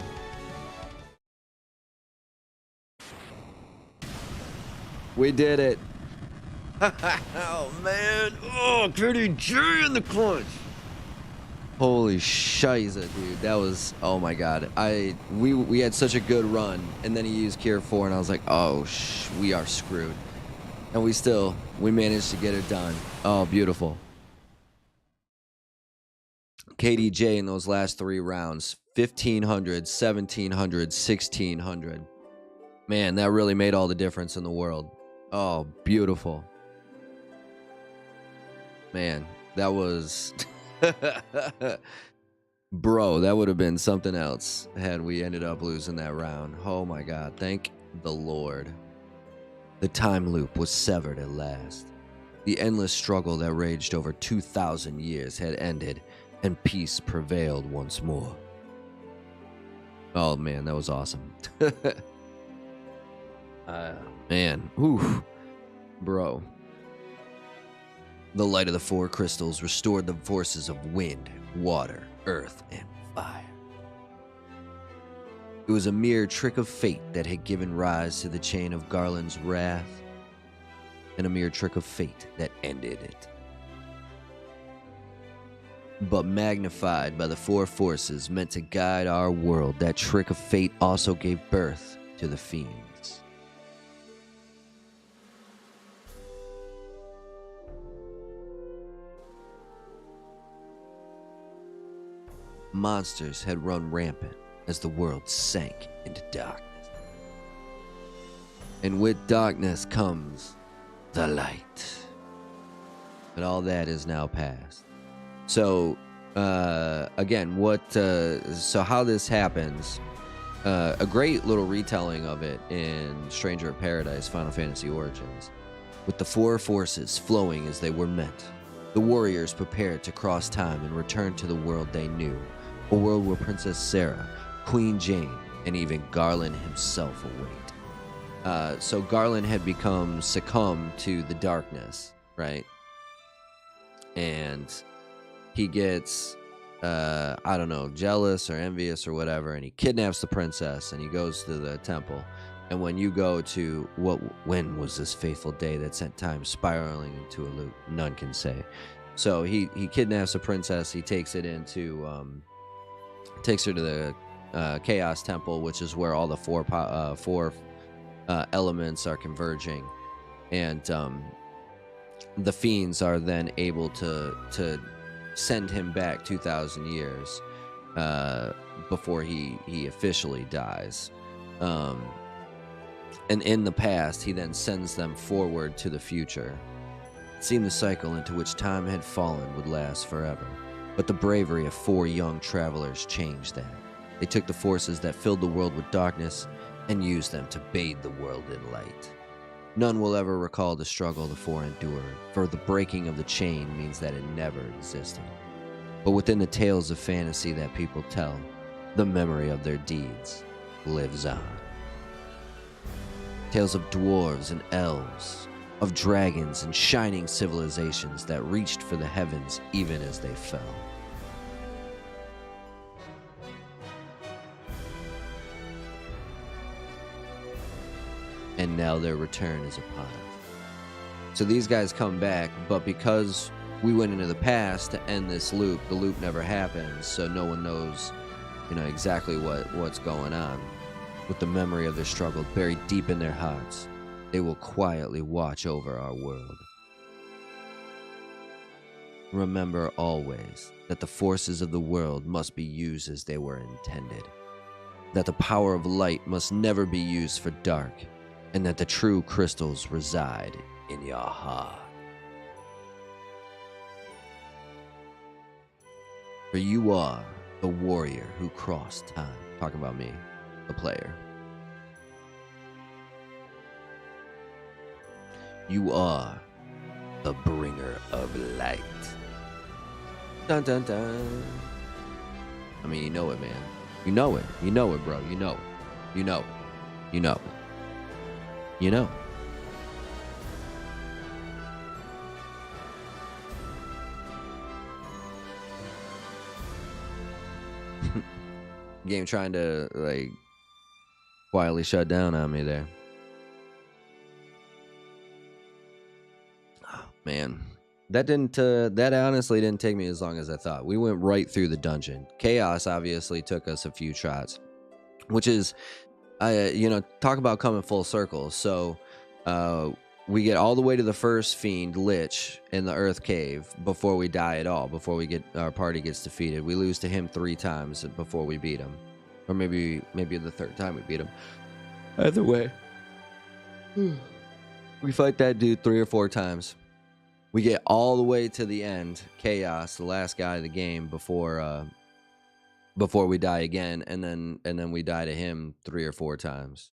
We did it. Oh man, oh, KDJ in the clutch. Holy shiza, dude. That was, oh my god. We had such a good run, and then he used Cure 4, and I was like, oh, we are screwed. And we managed to get it done. Oh, beautiful. KDJ in those last 3 rounds, 1500, 1700, 1600. Man, that really made all the difference in the world. Oh, beautiful. Man, that was... Bro, that would have been something else had we ended up losing that round. Oh my god, thank the Lord. The time loop was severed at last. The endless struggle that raged over 2,000 years had ended, and peace prevailed once more. Oh man, that was awesome. Man, oof, bro. The light of the 4 crystals restored the forces of wind, water, earth, and fire. It was a mere trick of fate that had given rise to the chain of Garland's wrath, and a mere trick of fate that ended it. But magnified by the 4 forces meant to guide our world, that trick of fate also gave birth to the fiends. Monsters had run rampant as the world sank into darkness. And with darkness comes the light. But all that is now past. So, again, so how this happens, a great little retelling of it in Stranger of Paradise, Final Fantasy Origins. With the 4 forces flowing as they were meant, the warriors prepared to cross time and return to the world they knew. A world where Princess Sarah, Queen Jane, and even Garland himself await. So Garland had succumbed to the darkness, right? And he gets, I don't know, jealous or envious or whatever, and he kidnaps the princess, and he goes to the temple. And when you go to, when was this fateful day that sent time spiraling into a loop? None can say. So he kidnaps the princess, he takes her to the Chaos Temple, which is where all the four elements are converging, and the fiends are then able to send him back 2,000 years before he officially dies. And in the past, he then sends them forward to the future. It seemed the cycle into which time had fallen would last forever. But the bravery of 4 young travelers changed that. They took the forces that filled the world with darkness and used them to bathe the world in light. None will ever recall the struggle the 4 endured, for the breaking of the chain means that it never existed. But within the tales of fantasy that people tell, the memory of their deeds lives on. Tales of dwarves and elves, of dragons and shining civilizations that reached for the heavens even as they fell. and now their return is upon us. So these guys come back, but because we went into the past to end this loop, the loop never happens, so no one knows, exactly what's going on. With the memory of their struggle buried deep in their hearts, they will quietly watch over our world. Remember always that the forces of the world must be used as they were intended, that the power of light must never be used for dark, and that the true crystals reside in your heart. For you are the warrior who crossed time. Talking about me, the player. You are the bringer of light. Dun dun dun. I mean, you know it, man. You know it. You know it, bro. You know it. You know it. You know it. You know. Game trying to like quietly shut down on me there. Oh, man, that honestly didn't take me as long as I thought. We went right through the dungeon. Chaos obviously took us a few shots, which is, talk about coming full circle. So, we get all the way to the first fiend, Lich, in the Earth Cave before we die at all, before our party gets defeated. We lose to him 3 times before we beat him. Or maybe the 3rd time we beat him. Either way. We fight that dude 3 or 4 times. We get all the way to the end, Chaos, the last guy of the game, before we die again, and then we die to him 3 or 4 times.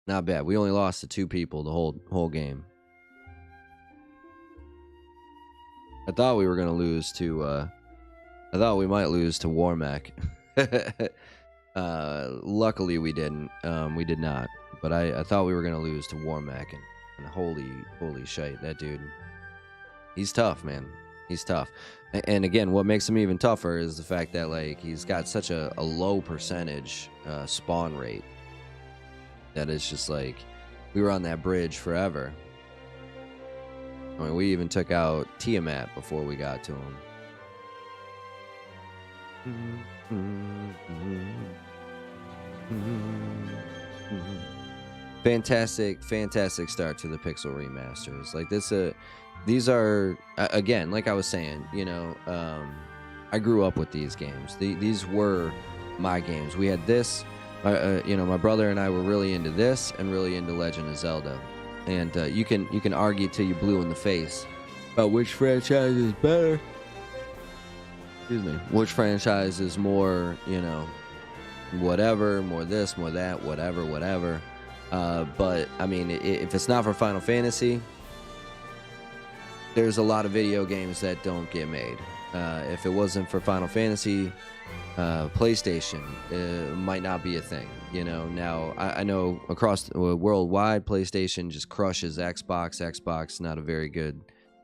Not bad. We only lost to 2 people the whole game. I thought we were gonna lose to. I thought we might lose to Warmack. Luckily, we didn't. We did not. But I thought we were gonna lose to Warmack, and holy shit, that dude. He's tough, man. He's tough. And again, what makes him even tougher is the fact that like he's got such a low percentage spawn rate. That it's just like, we were on that bridge forever. I mean, we even took out Tiamat before we got to him. Fantastic start to the Pixel Remasters. Like these are, again, like I was saying, I grew up with these games. These were my games. We had this. My brother and I were really into this and really into Legend of Zelda, and you can argue till you're blue in the face about which franchise is better. Excuse me. Which franchise is more, whatever, more this, more that, whatever. But I mean, if it's not for Final Fantasy, there's a lot of video games that don't get made. If it wasn't for Final Fantasy, PlayStation might not be a thing. Now I know across worldwide, PlayStation just crushes Xbox. Xbox not a very good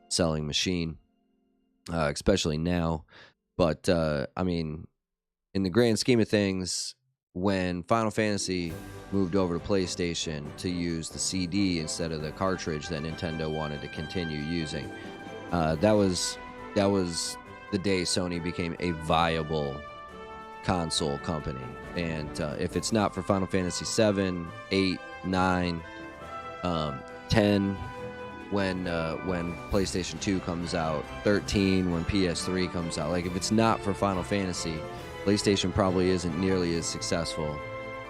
selling machine, especially now. But I mean, in the grand scheme of things, when Final Fantasy moved over to PlayStation to use the CD instead of the cartridge that Nintendo wanted to continue using, that was the day Sony became a viable console company. And if it's not for Final Fantasy 7, 8, 9, 10, when PlayStation 2 comes out, 13 when PS3 comes out, like if it's not for Final Fantasy, PlayStation probably isn't nearly as successful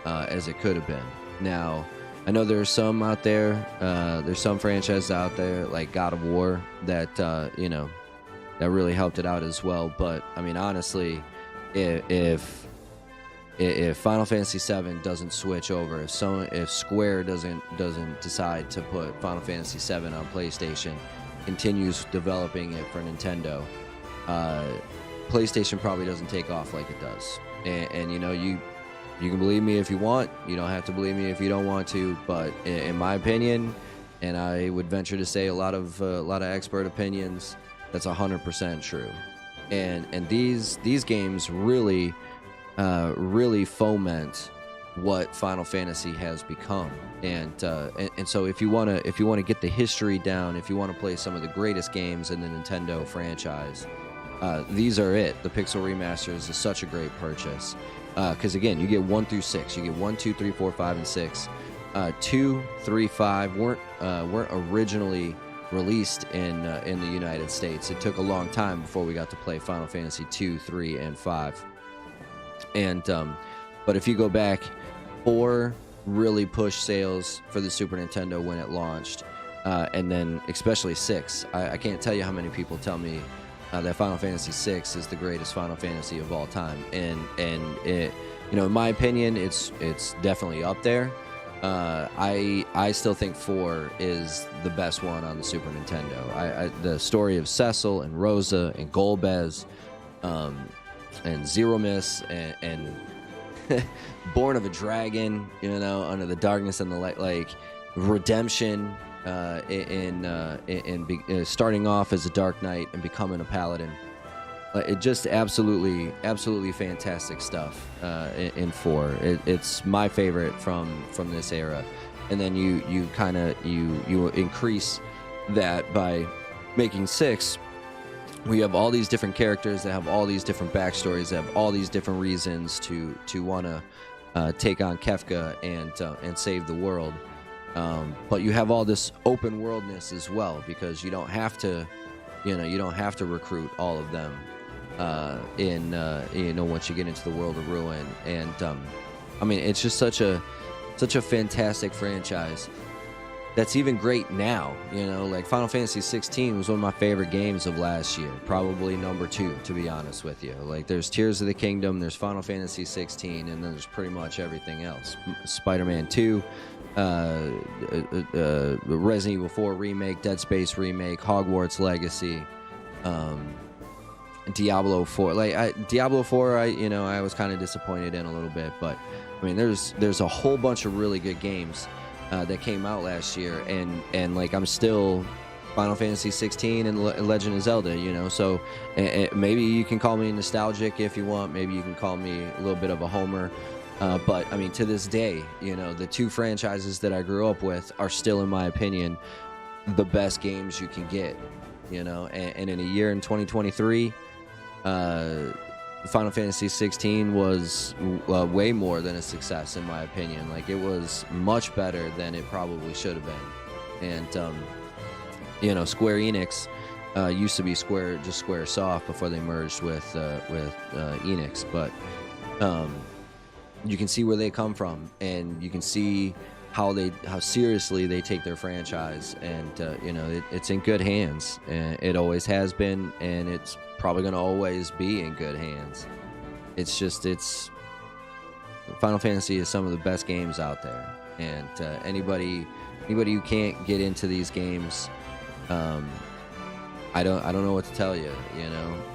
as it could have been. Now, I know there's some out there, there's some franchises out there like God of War that that really helped it out as well. But I mean, honestly, if Final Fantasy 7 doesn't switch over, if Square doesn't decide to put Final Fantasy 7 on PlayStation, continues developing it for Nintendo, PlayStation probably doesn't take off like it does. And you can believe me if you want. You don't have to believe me if you don't want to. But in my opinion, and I would venture to say a lot of expert opinions, that's 100% true. And these games really foment what Final Fantasy has become. And so if you want to get the history down, if you want to play some of the greatest games in the Nintendo franchise, these are it. The Pixel Remasters is such a great purchase, because again, you get 1 through 6. You get 1, 2, 3, 4, 5, and 6. 2, 3, 5 weren't originally released in the United States. It took a long time before we got to play Final Fantasy 2, 3, and 5. And but if you go back, 4 really pushed sales for the Super Nintendo when it launched, and then especially 6. I can't tell you how many people tell me that Final Fantasy 6 is the greatest Final Fantasy of all time, and it, in my opinion, it's definitely up there. I still think 4 is the best one on the Super Nintendo. The story of Cecil and Rosa and Golbez, and Zero Miss and Born of a Dragon, Under the Darkness and the Light, like redemption, in starting off as a Dark Knight and becoming a Paladin. It just absolutely fantastic stuff in 4. It's my favorite from this era. And then you increase that by making 6. We have all these different characters that have all these different backstories, that have all these different reasons to want to take on Kefka and save the world. But you have all this open worldness as well, because you don't have to recruit all of them once you get into the World of Ruin. And it's just such a fantastic franchise that's even great now. Like Final Fantasy 16 was one of my favorite games of last year, probably number 2, to be honest with you. Like, there's Tears of the Kingdom, there's Final Fantasy 16, and then there's pretty much everything else. Spider-Man 2, Resident Evil 4 remake, Dead Space remake, Hogwarts Legacy, Diablo 4. Diablo 4, I was kind of disappointed in a little bit, but there's a whole bunch of really good games that came out last year, and I'm still Final Fantasy 16 and Legend of Zelda, so maybe you can call me nostalgic if you want, maybe you can call me a little bit of a homer, but to this day, the 2 franchises that I grew up with are still, in my opinion, the best games you can get, and in a year in 2023, Final Fantasy 16 was way more than a success, in my opinion. Like, it was much better than it probably should have been. And Square Enix used to be Squaresoft before they merged with Enix, but you can see where they come from, and you can see how seriously they take their franchise, and it's in good hands, and it always has been, and it's probably going to always be in good hands. Final Fantasy is some of the best games out there, and anybody who can't get into these games, I don't know what to tell you.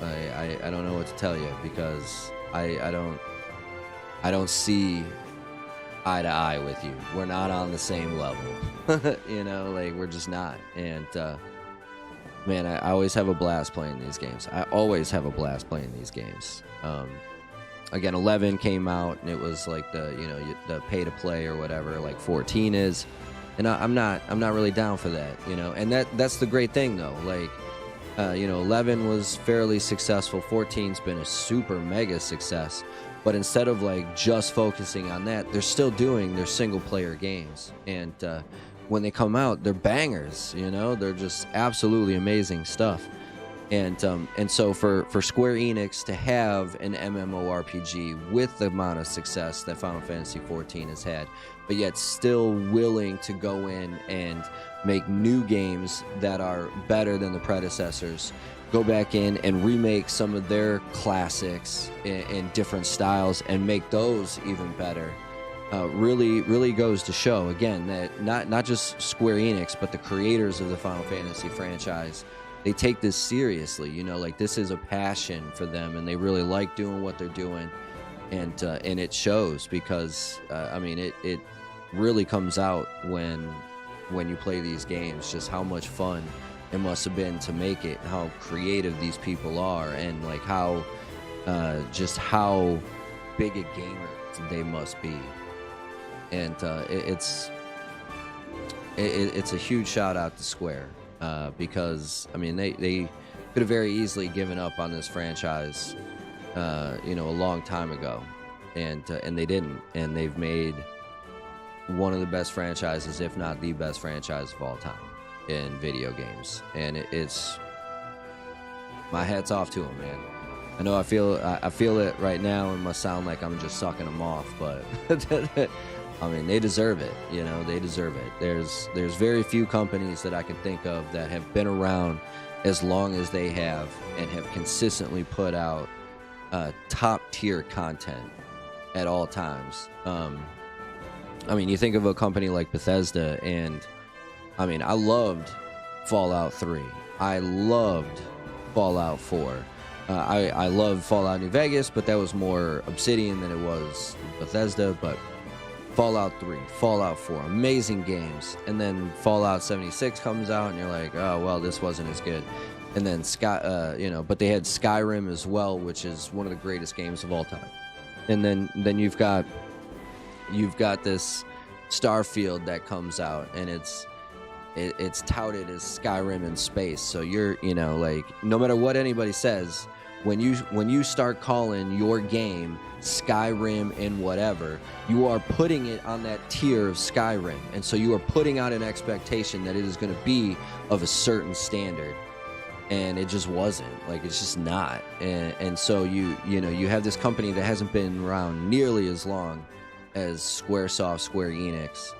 I don't know what to tell you, because I don't see eye to eye with you. We're not on the same level. We're just not. And man, I always have a blast playing these games. Again, 11 came out, and it was like the pay to play or whatever, like 14 is, and I'm not really down for that, And that's the great thing, though. 11 was fairly successful. 14's been a super mega success. But instead of just focusing on that, they're still doing their single player games, and when they come out, they're bangers. They're just absolutely amazing stuff. And so for Square Enix to have an MMORPG with the amount of success that Final Fantasy XIV has had, but yet still willing to go in and make new games that are better than the predecessors, go back in and remake some of their classics in different styles and make those even better, really goes to show, again, that not just Square Enix, but the creators of the Final Fantasy franchise, they take this seriously. This is a passion for them, and they really like doing what they're doing, and it shows, because it really comes out when you play these games, just how much fun it must have been to make it, how creative these people are, and how big a gamer they must be. and it's a huge shout out to Square, because I mean they could have very easily given up on this franchise, you know, a long time ago, and they didn't, and they've made one of the best franchises, if not the best franchise of all time in video games, and it's my hat's off to them, man. I know I feel it right now, and must sound like I'm just sucking them off, but I mean, they deserve it. You know, they deserve it. There's very few companies that I can think of that have been around as long as they have and have consistently put out top tier content at all times. I mean, you think of a company like Bethesda, and I mean, I loved Fallout 3. I loved Fallout 4. I loved Fallout New Vegas, but that was more Obsidian than it was Bethesda. But Fallout 3, Fallout 4, amazing games. And then Fallout 76 comes out, and you're like, oh, well, this wasn't as good. And then you know, but they had Skyrim as well, which is one of the greatest games of all time. And then you've got this Starfield that comes out, and it's touted as Skyrim in space. So you're, you know, like, no matter what anybody says, when you start calling your game Skyrim and whatever, you are putting it on that tier of Skyrim, and so you are putting out an expectation that it is going to be of a certain standard, and it just wasn't. Like, it's just not. And so you know, you have this company that hasn't been around nearly as long as Squaresoft, Square Enix,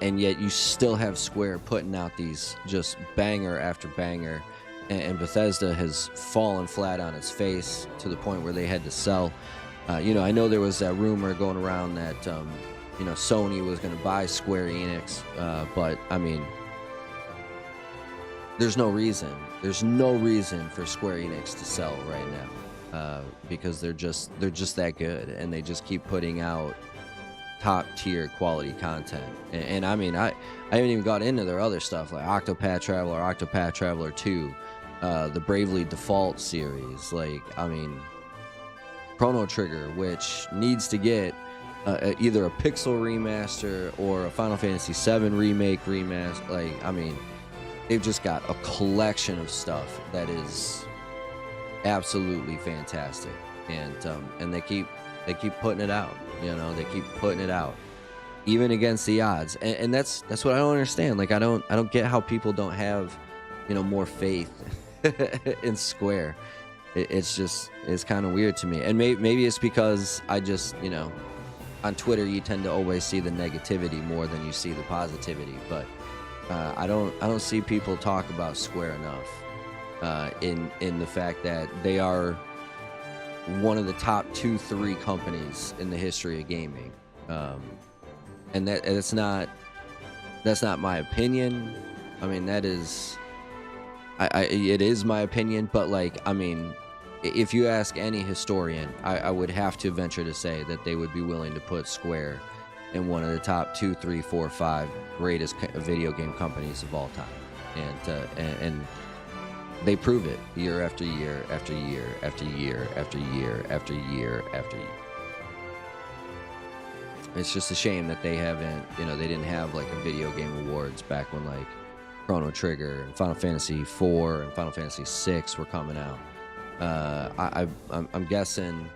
and yet you still have Square putting out these just banger after banger. And Bethesda has fallen flat on its face to the point where they had to sell. You know, I know there was that rumor going around that, you know, Sony was going to buy Square Enix, but I mean, there's no reason. There's no reason for Square Enix to sell right now, because they're just that good, and they just keep putting out top tier quality content. And I mean, I haven't even got into their other stuff like Octopath Traveler, Octopath Traveler 2. The Bravely Default series, like, I mean, Chrono Trigger, which needs to get either a Pixel Remaster or a Final Fantasy VII remake remaster. Like, I mean, they've just got a collection of stuff that is absolutely fantastic, and they keep putting it out. You know, they keep putting it out, even against the odds, and that's what I don't understand. Like, I don't get how people don't have, you know, more faith in Square. It's kind of weird to me, and maybe it's because I just, you know, on Twitter you tend to always see the negativity more than you see the positivity, but I don't see people talk about Square enough, in the fact that they are one of the top 2-3 companies in the history of gaming, and that's not my opinion. I mean, that is. It is my opinion, but, like, I mean, if you ask any historian, I would have to venture to say that they would be willing to put Square in one of the top 2, 3, 4, 5 greatest video game companies of all time, and they prove it year after year after year after year after year after year after year. It's just a shame that they haven't, you know, they didn't have like a video game awards back when, like, Chrono Trigger and Final Fantasy 4 and Final Fantasy 6 were coming out. I'm guessing,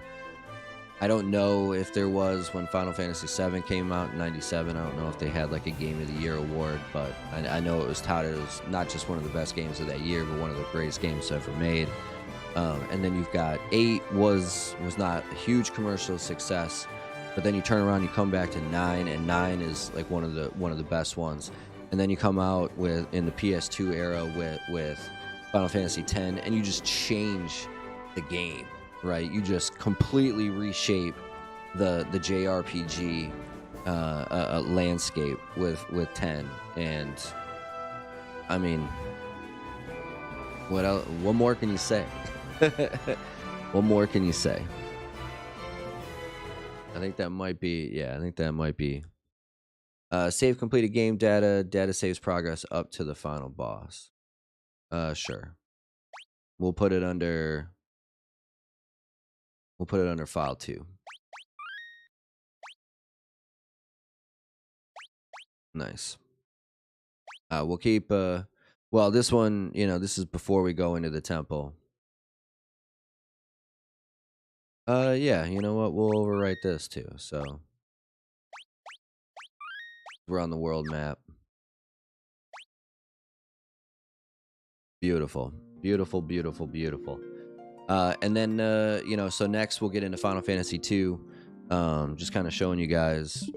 I don't know if there was when Final Fantasy 7 came out in 97. I don't know if they had like a Game of the Year award, but I know it was touted as not just one of the best games of that year, but one of the greatest games ever made. And then you've got 8 was not a huge commercial success, but then you turn around, you come back to 9, and 9 is like one of the best ones. And then you come out with, in the PS2 era, with Final Fantasy X, and you just change the game, right? You just completely reshape the JRPG landscape with 10. And I mean, what else? What more can you say? What more can you say? I think that might be, yeah, I think that might be. Save completed game data. Data saves progress up to the final boss. Sure. We'll put it under file 2. Nice. We'll keep. Well, this one, this is before we go into the temple. Yeah. You know what? We'll overwrite this too. So we're on the world map. Beautiful, beautiful, beautiful, beautiful. And then so next we'll get into Final Fantasy 2. Just kind of showing you guys,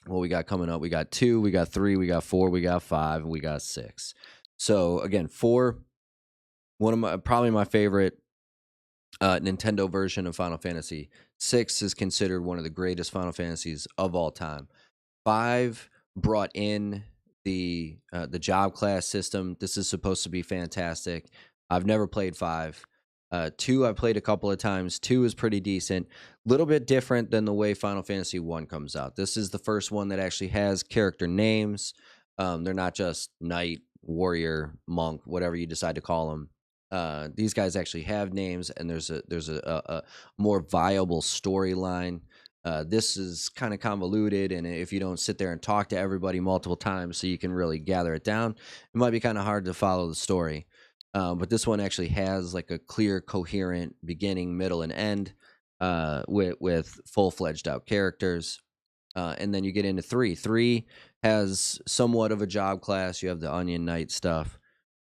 what we got coming up. We got 2, we got 3, we got 4, we got 5, and we got 6. So again, 4, probably my favorite Nintendo version of Final Fantasy. 6 is considered one of the greatest Final Fantasies of all time. 5 brought in the job class system. This is supposed to be fantastic. I've never played 5. 2 I played a couple of times. 2 is pretty decent. Little bit different than the way Final Fantasy 1 comes out. This is the first one that actually has character names. They're not just knight, warrior, monk, whatever you decide to call them. These guys actually have names, and there's a more viable storyline. This is kind of convoluted, and if you don't sit there and talk to everybody multiple times so you can really gather it down, it might be kind of hard to follow the story. But this one actually has like a clear, coherent beginning, middle, and end with full-fledged out characters. And then you get into 3. 3 has somewhat of a job class. You have the Onion Knight stuff.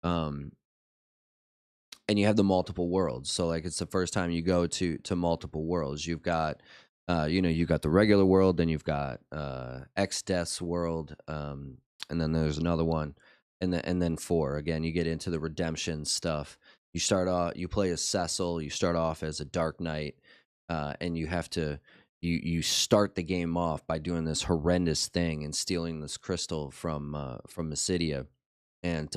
And you have the multiple worlds. So like it's the first time you go to multiple worlds. You've got you've got the regular world, then you've got X-Death's world, and then there's another one. And then 4, again, you get into the redemption stuff. You start off, you play as Cecil. You start off as a Dark Knight, and you have to you start the game off by doing this horrendous thing and stealing this crystal from Mysidia, and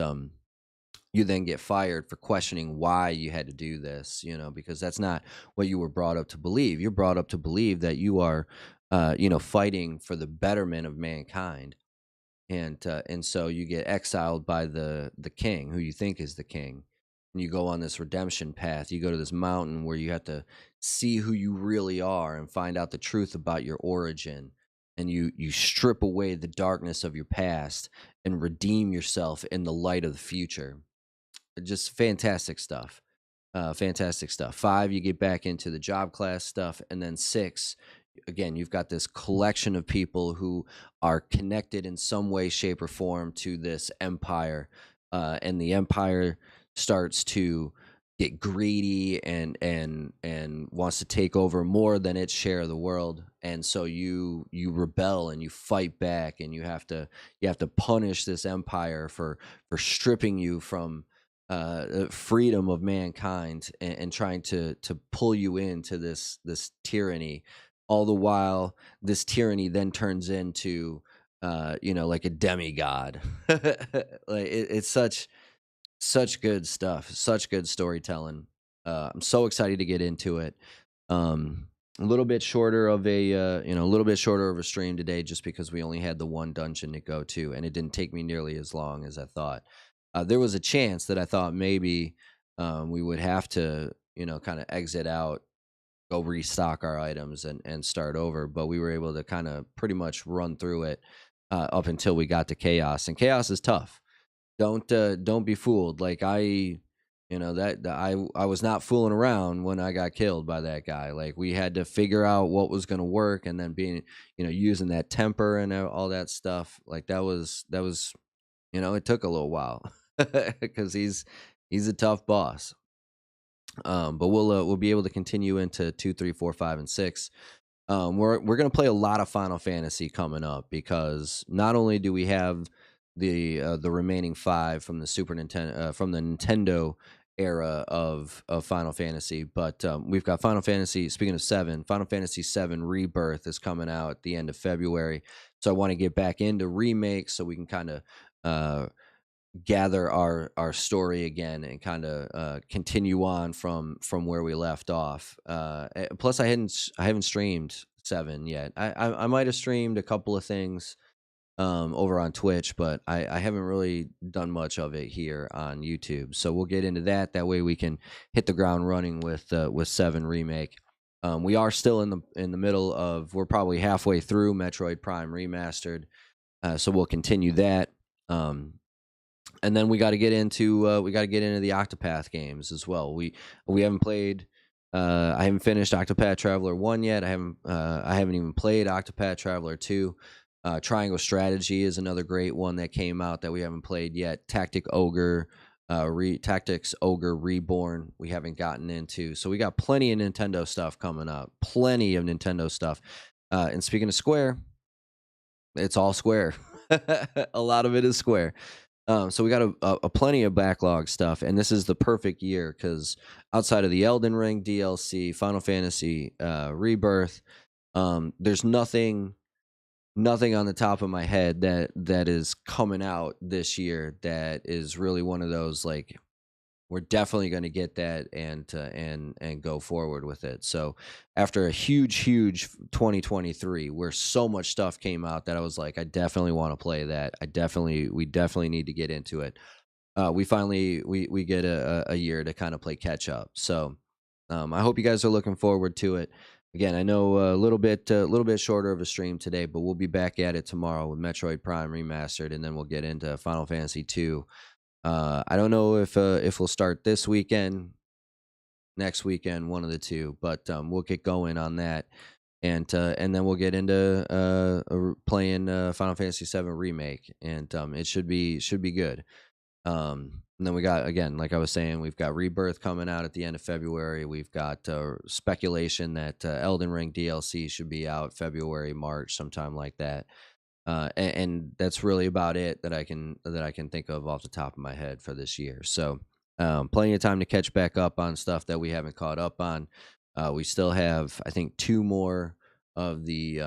you then get fired for questioning why you had to do this, because that's not what you were brought up to believe. You're brought up to believe that you are, fighting for the betterment of mankind. And so you get exiled by the king, who you think is the king, and you go on this redemption path. You go to this mountain where you have to see who you really are and find out the truth about your origin, and you strip away the darkness of your past and redeem yourself in the light of the future. Just fantastic stuff. Fantastic stuff. 5, you get back into the job class stuff, and then 6, again, you've got this collection of people who are connected in some way, shape, or form to this empire, and the empire starts to get greedy and wants to take over more than its share of the world. And so you rebel and you fight back, and you have to punish this empire for stripping you from freedom of mankind, and trying to pull you into this tyranny. All the while, this tyranny then turns into like a demigod. Like it's such good stuff, such good storytelling. I'm so excited to get into it. A little bit shorter of a stream today, just because we only had the one dungeon to go to, and it didn't take me nearly as long as I thought. There was a chance that I thought maybe we would have to, kind of exit out, go restock our items, and start over, but we were able to kind of pretty much run through it up until we got to chaos. And chaos is tough. Don't be fooled. Like I was not fooling around when I got killed by that guy. Like we had to figure out what was going to work, and then being using that temper and all that stuff. Like that was it took a little while because he's a tough boss. But we'll be able to continue into 2, 3, 4, 5, and 6. We're gonna play a lot of Final Fantasy coming up, because not only do we have the remaining 5 from the Super Nintendo, from the Nintendo era of Final Fantasy, but we've got Final Fantasy. Speaking of 7, Final Fantasy 7 Rebirth is coming out at the end of February. So I want to get back into remakes so we can kind of gather our story again, and kind of continue on from where we left off. Plus, I haven't streamed 7 yet. I might have streamed a couple of things over on Twitch, but I haven't really done much of it here on YouTube. So we'll get into that. That way we can hit the ground running with 7 remake. We are still in the middle of, we're probably halfway through Metroid Prime Remastered, so we'll continue that. And then we got to get into the Octopath games as well. We haven't played. I haven't finished Octopath Traveler 1 yet. I haven't even played Octopath Traveler 2. Triangle Strategy is another great one that came out that we haven't played yet. Tactics Ogre Reborn we haven't gotten into. So we got plenty of Nintendo stuff coming up. Plenty of Nintendo stuff. And speaking of Square, it's all Square. A lot of it is Square. So we got a plenty of backlog stuff, and this is the perfect year because outside of the Elden Ring DLC, Final Fantasy Rebirth, there's nothing on the top of my head that is coming out this year that is really one of those like we're definitely going to get that and go forward with it. So after a huge 2023 where so much stuff came out that I was like, I definitely want to play that. We definitely need to get into it. We finally we get a year to kind of play catch up. So I hope you guys are looking forward to it. Again, I know a little bit shorter of a stream today, but we'll be back at it tomorrow with Metroid Prime Remastered, and then we'll get into Final Fantasy 2. I don't know if we'll start this weekend, next weekend, one of the two, but we'll get going on that, and then we'll get into playing Final Fantasy 7 Remake, and it should be good. And then we got, again, like I was saying, we've got Rebirth coming out at the end of February. We've got speculation that Elden Ring DLC should be out February, March, sometime like that. And that's really about it that I can think of off the top of my head for this year. So plenty of time to catch back up on stuff that we haven't caught up on. We still have, I think, 2 more of the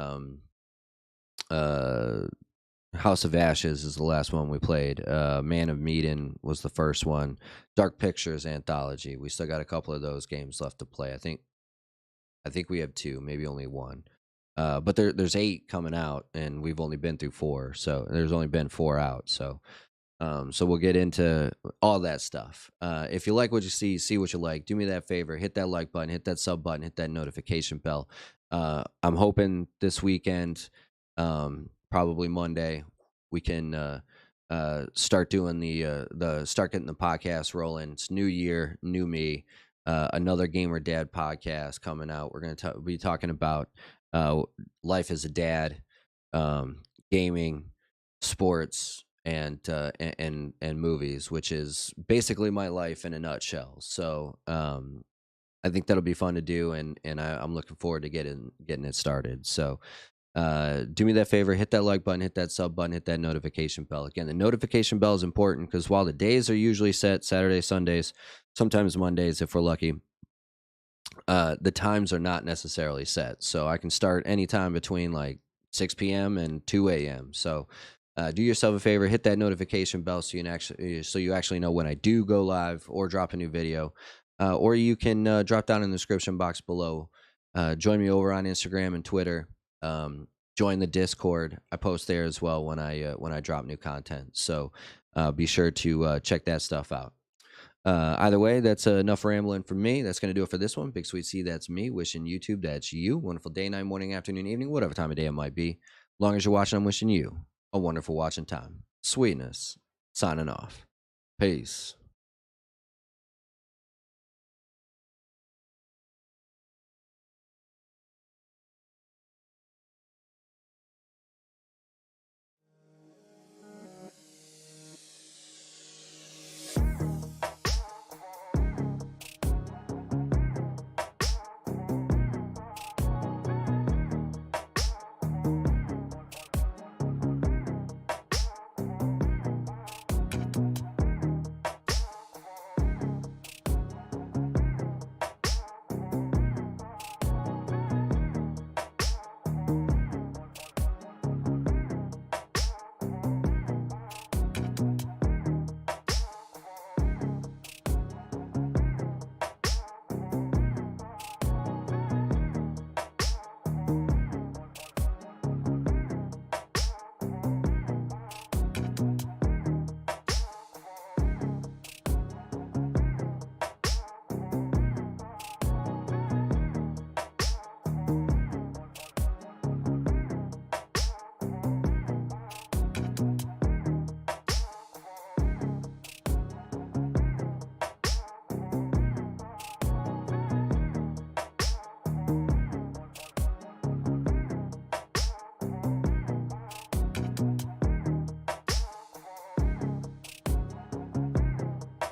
House of Ashes is the last one we played. Man of Medan was the first one. Dark Pictures Anthology. We still got a couple of those games left to play. I think we have 2, maybe only 1. But there's 8 coming out, and we've only been through 4. So there's only been 4 out. So we'll get into all that stuff. If you like what you see what you like, do me that favor. Hit that like button, hit that sub button, hit that notification bell. I'm hoping this weekend, probably Monday, we can start doing start getting the podcast rolling. It's new year, new me. Another Gamer Dad podcast coming out. We're going to be talking about life as a dad, gaming, sports, and movies, which is basically my life in a nutshell. So I think that'll be fun to do, and I'm looking forward to getting it started. So do me that favor, hit that like button, hit that sub button, hit that notification bell. Again, the notification bell is important because while the days are usually set, Saturdays, Sundays, sometimes Mondays if we're lucky, the times are not necessarily set. So I can start anytime between like 6 p.m. and 2 a.m. So do yourself a favor, hit that notification bell so you actually know when I do go live or drop a new video. Or you can drop down in the description box below. Join me over on Instagram and Twitter. Join the Discord. I post there as well when I drop new content. So be sure to check that stuff out. Either way, that's enough rambling from me. That's going to do it for this one. BigSweetC, that's me. Wishing YouTube, that's you. Wonderful day, night, morning, afternoon, evening, whatever time of day it might be. As long as you're watching, I'm wishing you a wonderful watching time. Sweetness. Signing off. Peace.